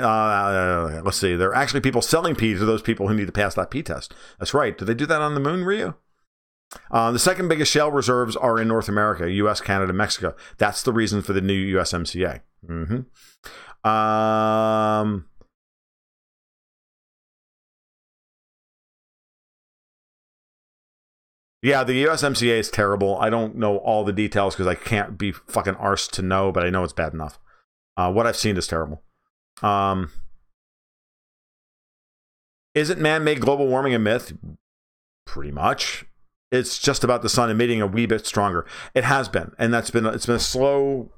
Speaker 1: let's see. There are actually people selling P to those people who need to pass that P test. That's right. Do they do that on the moon, Ryu? The second biggest shale reserves are in North America, U.S., Canada, Mexico. That's the reason for the new USMCA. Mm-hmm. Yeah, the USMCA is terrible. I don't know all the details because I can't be fucking arsed to know, but I know it's bad enough. What I've seen is terrible. Isn't man-made global warming a myth? Pretty much. It's just about the sun emitting a wee bit stronger. It has been, and it's been a slow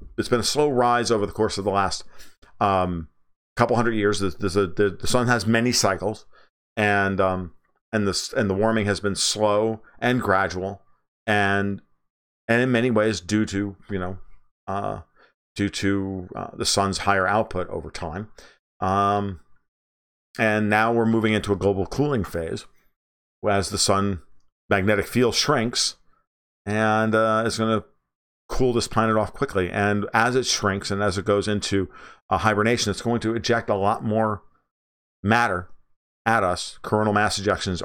Speaker 1: rise over the course of the last couple hundred years. The sun has many cycles, and the warming has been slow and gradual, and in many ways due to the sun's higher output over time. And now we're moving into a global cooling phase as the sun magnetic field shrinks, and it's going to cool this planet off quickly. And as it shrinks and as it goes into hibernation, it's going to eject a lot more matter at us. Coronal mass ejections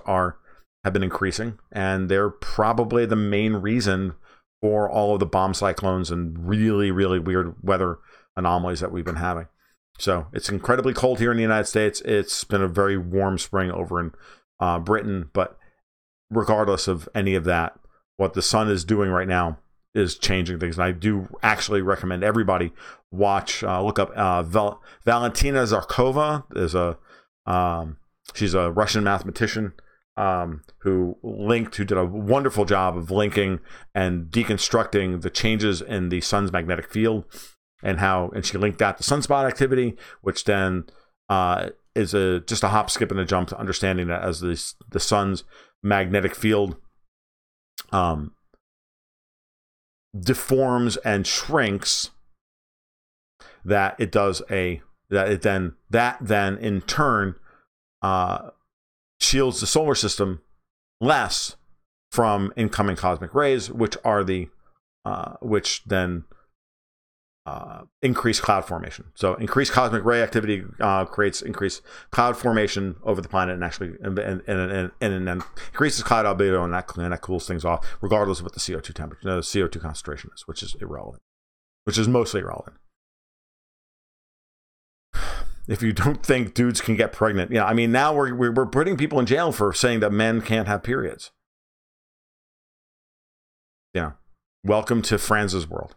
Speaker 1: have been increasing, and they're probably the main reason for all of the bomb cyclones and really, really weird weather anomalies that we've been having. So it's incredibly cold here in the United States. It's been a very warm spring over in Britain, but regardless of any of that, what the sun is doing right now is changing things. And I do actually recommend everybody look up Valentina Zarkova. She's a Russian mathematician who did a wonderful job of linking and deconstructing the changes in the sun's magnetic field and she linked that to sunspot activity, which then is just a hop, skip, and a jump to understanding that as the sun's magnetic field deforms and shrinks, that then in turn shields the solar system less from incoming cosmic rays, which then increased cloud formation. So increased cosmic ray activity creates increased cloud formation over the planet, and actually and then increases cloud albedo, and that cools things off, regardless of what the CO2 temperature, the CO2 concentration is, which is irrelevant, which is mostly irrelevant. If you don't think dudes can get pregnant, yeah, I mean, now we're putting people in jail for saying that men can't have periods. Yeah, welcome to Franz's world.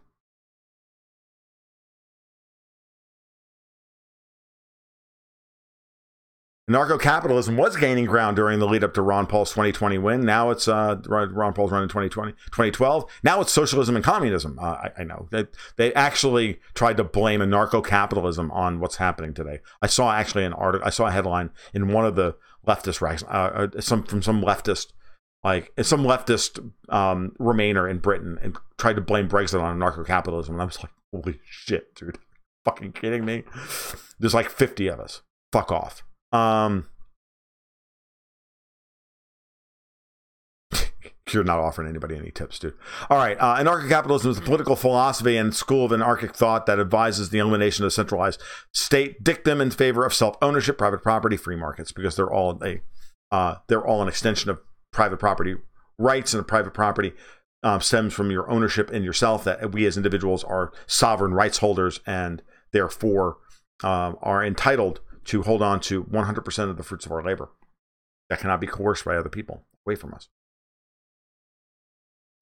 Speaker 1: Narco-capitalism was gaining ground during the lead up to Ron Paul's 2020 win. Now it's Ron Paul's run in 2012. Now it's socialism and communism. I know they actually tried to blame a narco-capitalism on what's happening today. I saw actually an article. I saw a headline in one of the leftist rags, some leftist Remainer in Britain, and tried to blame Brexit on narco-capitalism. And I was like, holy shit, dude, fucking kidding me? There's like 50 of us. Fuck off. You're not offering anybody any tips, dude. All right. Anarcho-capitalism is a political philosophy and school of anarchic thought that advises the elimination of centralized state dictum in favor of self-ownership, private property, free markets, because they're all an extension of private property rights, and private property stems from your ownership in yourself, that we as individuals are sovereign rights holders and therefore are entitled to hold on to 100% of the fruits of our labor that cannot be coerced by other people away from us.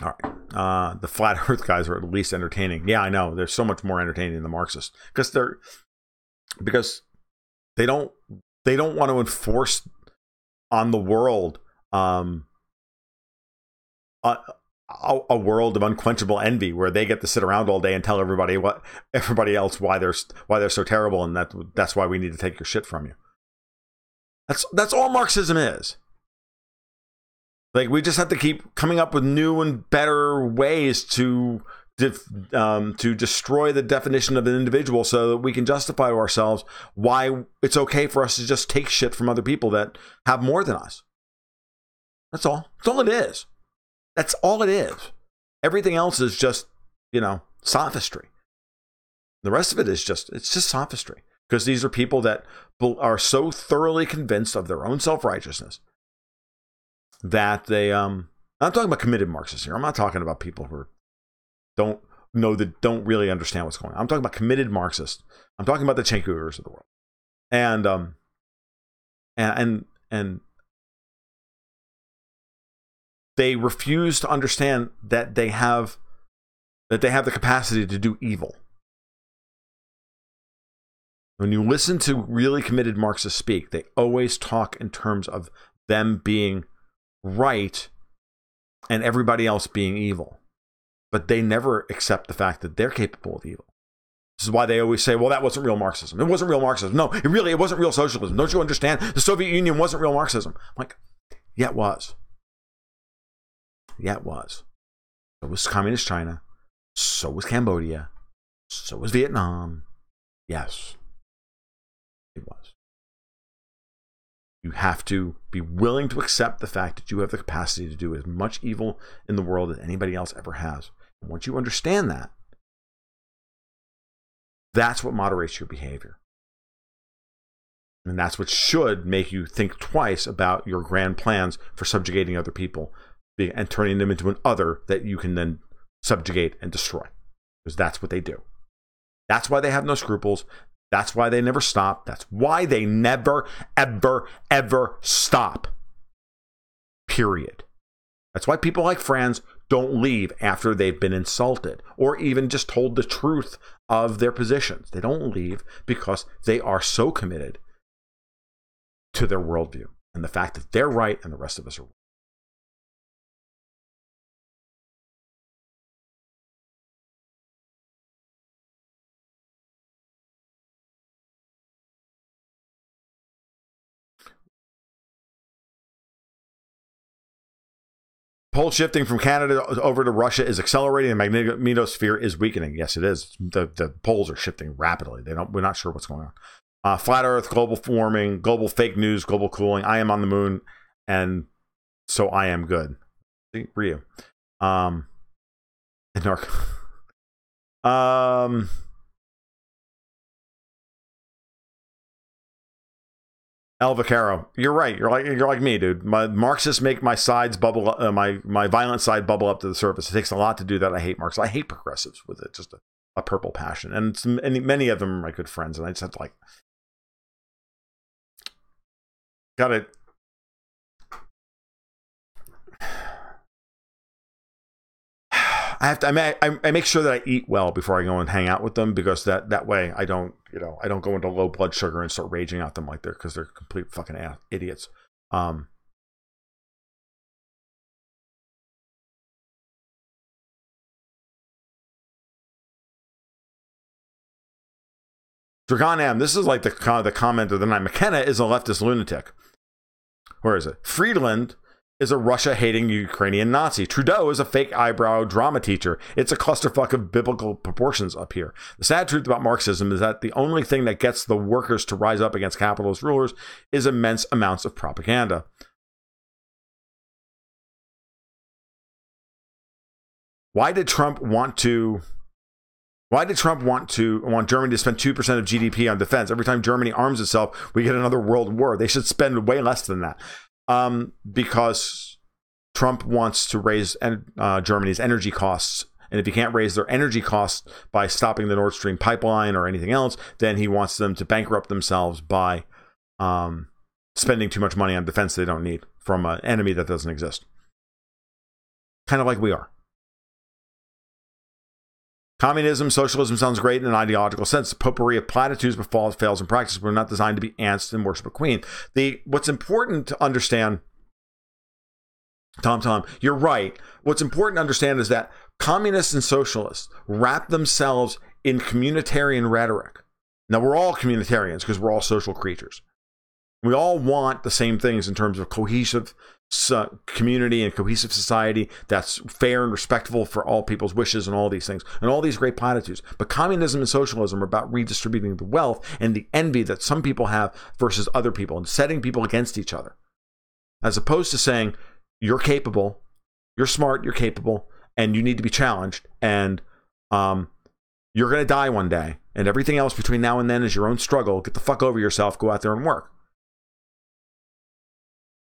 Speaker 1: All right. The flat earth guys are at least entertaining. Yeah, I know. They're so much more entertaining than the Marxists because they don't want to enforce on the world a world of unquenchable envy where they get to sit around all day and tell everybody else why they're so terrible, and that's why we need to take your shit from you. That's all Marxism is. Like, we just have to keep coming up with new and better ways to destroy the definition of an individual so that we can justify to ourselves why it's okay for us to just take shit from other people that have more than us. That's all. That's all it is. That's all it is. Everything else is just, sophistry. The rest of it is just sophistry, because these are people that are so thoroughly convinced of their own self-righteousness that they, I'm talking about committed Marxists here. I'm not talking about people who don't really understand what's going on. I'm talking about committed Marxists. I'm talking about the Cenk-Uygurs of the world. And they refuse to understand that they have the capacity to do evil. When you listen to really committed Marxists speak, they always talk in terms of them being right and everybody else being evil. But they never accept the fact that they're capable of evil. This is why they always say, well, that wasn't real Marxism. It wasn't real Marxism. No, it wasn't real socialism. Don't you understand? The Soviet Union wasn't real Marxism. I'm like, yeah, it was. Yeah, it was. So was Communist China. So was Cambodia. So was Vietnam. Yes, it was. You have to be willing to accept the fact that you have the capacity to do as much evil in the world as anybody else ever has. And once you understand that, that's what moderates your behavior. And that's what should make you think twice about your grand plans for subjugating other people and turning them into an other that you can then subjugate and destroy. Because that's what they do. That's why they have no scruples. That's why they never stop. That's why they never, ever, ever stop. Period. That's why people like Franz don't leave after they've been insulted or even just told the truth of their positions. They don't leave because they are so committed to their worldview and the fact that they're right and the rest of us are wrong. Pole shifting from Canada over to Russia is accelerating, and the magnetosphere is weakening. Yes, it is. The poles are shifting rapidly. We're not sure what's going on. Flat Earth, global warming, global fake news, global cooling. I am on the moon, and so I am good. See, Rio. El Vaquero, you're right. You're like me, dude. My Marxists make my sides bubble up, my violent side bubble up to the surface. It takes a lot to do that. I hate Marxists. I hate progressives with it, just a purple passion. And many of them are my good friends, and I just have to like, gotta. I make sure that I eat well before I go and hang out with them, because that way I don't go into low blood sugar and start raging at them like because they're complete fucking idiots. Dragon M, this is like the comment of the night. McKenna is a leftist lunatic. Where is it? Friedland is a Russia-hating Ukrainian Nazi. Trudeau is a fake eyebrow drama teacher. It's a clusterfuck of biblical proportions up here. The sad truth about Marxism is that the only thing that gets the workers to rise up against capitalist rulers is immense amounts of propaganda. Why did Trump want Germany to spend 2% of GDP on defense? Every time Germany arms itself, we get another world war. They should spend way less than that. Because Trump wants to raise Germany's energy costs. And if he can't raise their energy costs by stopping the Nord Stream pipeline or anything else, then he wants them to bankrupt themselves by spending too much money on defense they don't need from an enemy that doesn't exist. Kind of like we are. Communism, socialism sounds great in an ideological sense. The potpourri of platitudes but fails in practice. We're not designed to be ants and worship a queen. What's important to understand, Tom, you're right. What's important to understand is that communists and socialists wrap themselves in communitarian rhetoric. Now, we're all communitarians because we're all social creatures. We all want the same things in terms of cohesive community and cohesive society that's fair and respectful for all people's wishes and all these things and all these great platitudes. But communism and socialism are about redistributing the wealth and the envy that some people have versus other people and setting people against each other, as opposed to saying you're capable, you're smart, you're capable, and you need to be challenged, and you're going to die one day, and everything else between now and then is your own struggle. Get the fuck over yourself, go out there and work.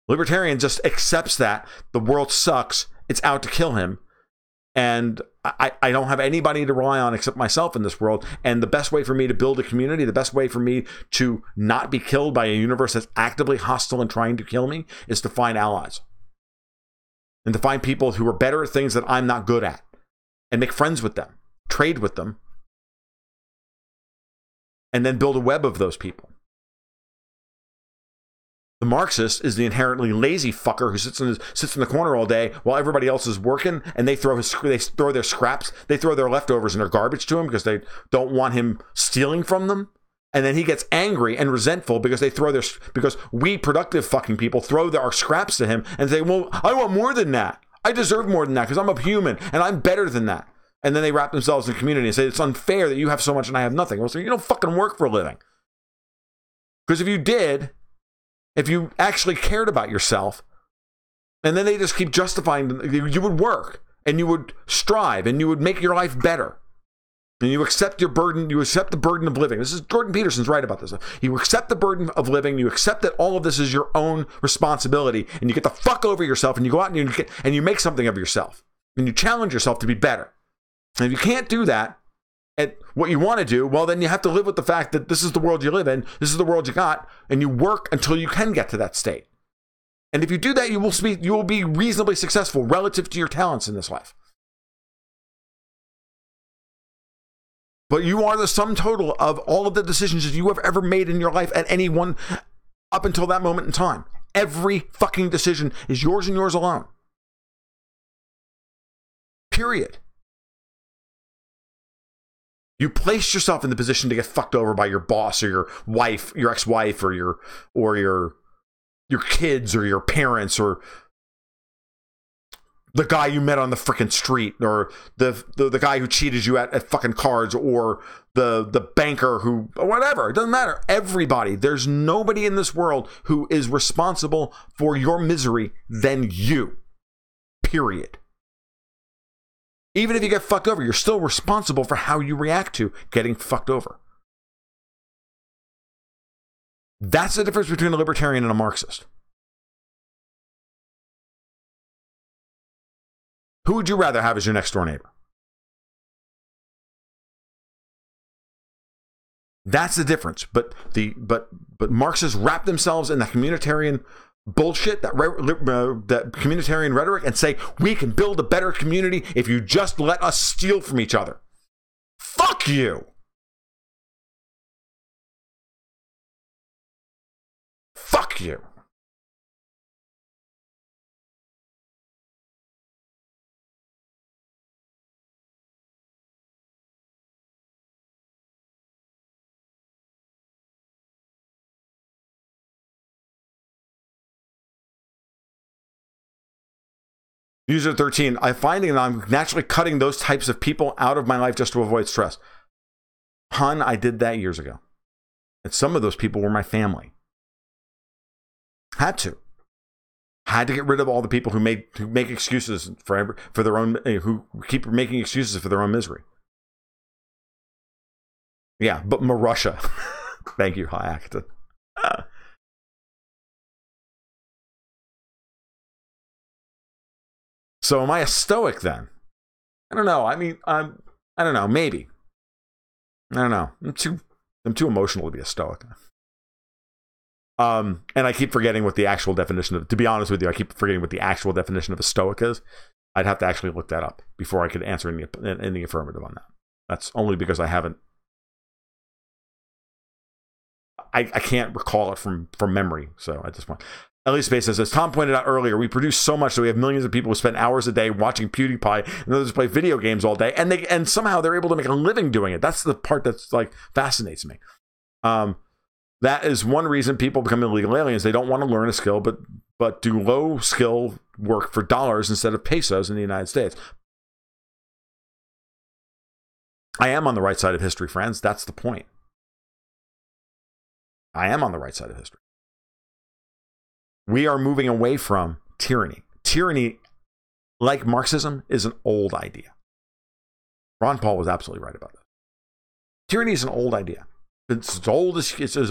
Speaker 1: Libertarian just accepts that the world sucks, it's out to kill him, and I don't have anybody to rely on except myself in this world, and the best way for me to build a community, the best way for me to not be killed by a universe that's actively hostile and trying to kill me, is to find allies. And to find people who are better at things that I'm not good at, and make friends with them, trade with them, and then build a web of those people. The Marxist is the inherently lazy fucker who sits in the corner all day while everybody else is working, and they throw their scraps, they throw their leftovers and their garbage to him because they don't want him stealing from them. And then he gets angry and resentful because because we productive fucking people throw our scraps to him and say, well, I want more than that. I deserve more than that because I'm a human and I'm better than that. And then they wrap themselves in community and say, it's unfair that you have so much and I have nothing. Well, so you don't fucking work for a living. Because if you did, if you actually cared about yourself, and then they just keep justifying, you would work and you would strive and you would make your life better. And you accept your burden, you accept the burden of living. This is Jordan Peterson's right about this. You accept the burden of living, you accept that all of this is your own responsibility, and you get the fuck over yourself, and you go out and you make something of yourself. And you challenge yourself to be better. And if you can't do that at what you want to do, well, then you have to live with the fact that this is the world you live in, this is the world you got, and you work until you can get to that state. And if you do that, you will be reasonably successful relative to your talents in this life. But you are the sum total of all of the decisions that you have ever made in your life at any one, up until that moment in time. Every fucking decision is yours and yours alone. Period. You placed yourself in the position to get fucked over by your boss or your wife, your ex-wife, or your kids or your parents or the guy you met on the frickin' street, or the guy who cheated you at fucking cards, or the banker who, whatever. It doesn't matter. Everybody. There's nobody in this world who is responsible for your misery than you. Period. Even if you get fucked over, you're still responsible for how you react to getting fucked over. That's the difference between a libertarian and a Marxist. Who would you rather have as your next door neighbor? That's the difference. But Marxists wrap themselves in that communitarian bullshit, that communitarian rhetoric, and say we can build a better community if you just let us steal from each other. Fuck you. Fuck you. User 13, I'm finding that I'm naturally cutting those types of people out of my life just to avoid stress. Hun, I did that years ago. And some of those people were my family. Had to get rid of all the people who make excuses for their own, who keep making excuses for their own misery. Yeah, but Marussia. Thank you, Hayakton. So am I a Stoic then? I don't know. I mean, I don't know. Maybe. I don't know. I'm too emotional to be a Stoic. And I keep forgetting what the actual definition of, to be honest with you, I keep forgetting what the actual definition of a Stoic is. I'd have to actually look that up before I could answer in the affirmative on that. That's only because I haven't. I can't recall it from memory. So at this point, Ellie Space says, as Tom pointed out earlier, we produce so much that we have millions of people who spend hours a day watching PewDiePie and others play video games all day, and somehow they're able to make a living doing it. That's the part that's like fascinates me. That is one reason people become illegal aliens. They don't want to learn a skill, but do low skill work for dollars instead of pesos in the United States. I am on the right side of history, friends. That's the point. I am on the right side of history. We are moving away from tyranny. Tyranny, like Marxism, is an old idea. Ron Paul was absolutely right about that. Tyranny is an old idea. It's as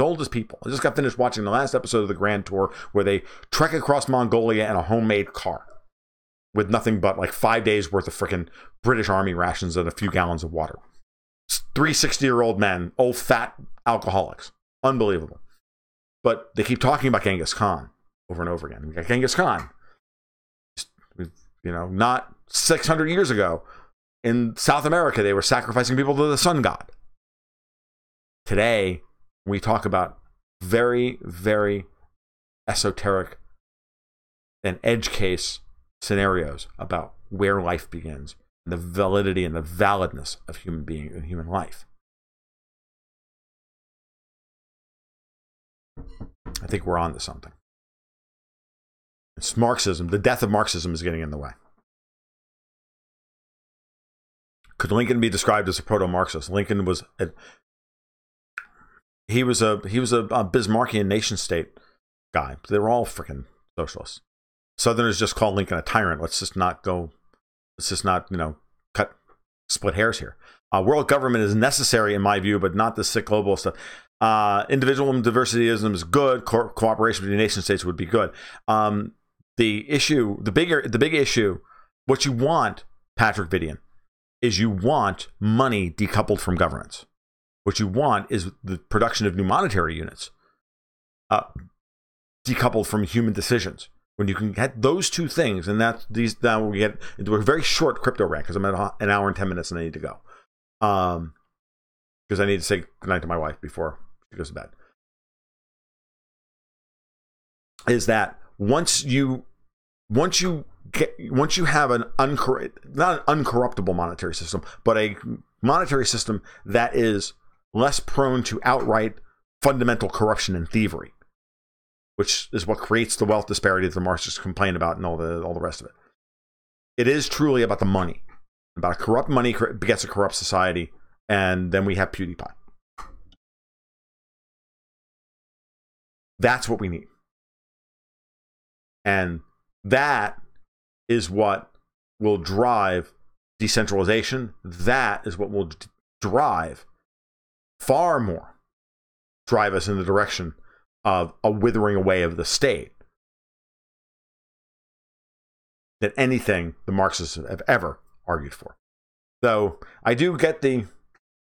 Speaker 1: old as people. I just got finished watching the last episode of the Grand Tour where they trek across Mongolia in a homemade car with nothing but like 5 days worth of freaking British Army rations and a few gallons of water. It's 3 60-year-old men, old fat alcoholics. Unbelievable. But they keep talking about Genghis Khan over and over again. We got Genghis Khan. Not 600 years ago in South America, they were sacrificing people to the sun god. Today, we talk about very, very esoteric and edge case scenarios about where life begins, and the validity and the validness of human being and human life. I think we're on to something. It's Marxism. The death of Marxism is getting in the way. Could Lincoln be described as a proto-Marxist? Lincoln was a Bismarckian nation state guy. They were all freaking socialists. Southerners just call Lincoln a tyrant. Let's just not split hairs here. World government is necessary in my view, but not the sick global stuff. Individualism, diversityism is good. Cooperation between nation states would be good. The big issue, what you want, Patrick Vidian, is you want money decoupled from governments. What you want is the production of new monetary units decoupled from human decisions. When you can get those two things, and now we get into a very short crypto rant because I'm at an hour and 10 minutes and I need to go. Because I need to say goodnight to my wife before she goes to bed. Is that once you have not an uncorruptible monetary system, but a monetary system that is less prone to outright fundamental corruption and thievery, which is what creates the wealth disparity that the Marxists complain about and all the rest of it. It is truly about the money. About a corrupt money begets a corrupt society, and then we have PewDiePie. That's what we need. And that is what will drive decentralization. That is what will drive us in the direction of a withering away of the state than anything the Marxists have ever argued for. So I do get the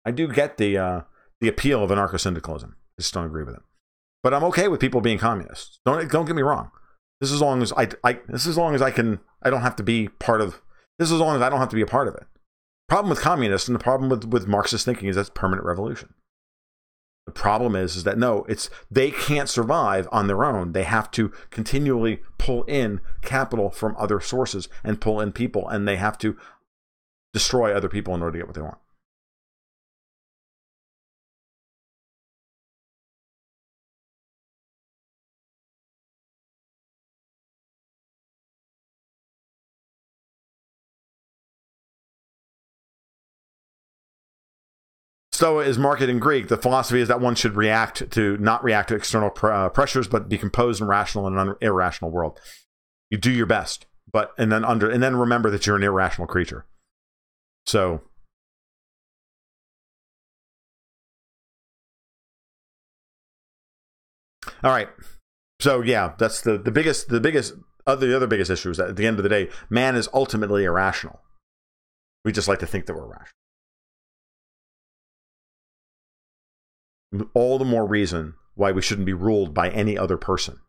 Speaker 1: appeal of anarcho-syndicalism. I just don't agree with it. But I'm okay with people being communists. Don't get me wrong. This is as long as I can. I don't have to be part of. This is as long as I don't have to be a part of it. Problem with communists and the problem with Marxist thinking is that's permanent revolution. The problem is that no, they can't survive on their own. They have to continually pull in capital from other sources and pull in people, and they have to destroy other people in order to get what they want. Stoa is market in Greek. The philosophy is that one should not react to external pressures, but be composed and rational in an irrational world. You do your best, and then remember that you're an irrational creature. So, all right. So yeah, that's the other biggest issue is that at the end of the day, man is ultimately irrational. We just like to think that we're rational. All the more reason why we shouldn't be ruled by any other person.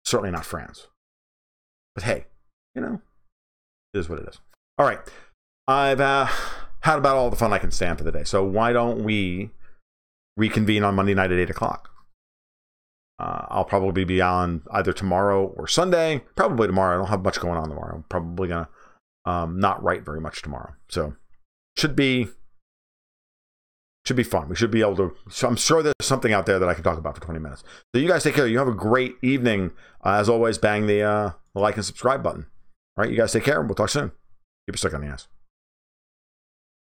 Speaker 1: Certainly not France. But hey, it is what it is. All right. I've had about all the fun I can stand for the day. So why don't we reconvene on Monday night at 8 o'clock? I'll probably be on either tomorrow or Sunday. Probably tomorrow. I don't have much going on tomorrow. I'm probably going to not write very much tomorrow. So should be fun. We should be able to. So I'm sure there's something out there that I can talk about for 20 minutes. So you guys take care. You have a great evening. As always, bang the like and subscribe button. All right, you guys take care. We'll talk soon. Keep your stick on the ass.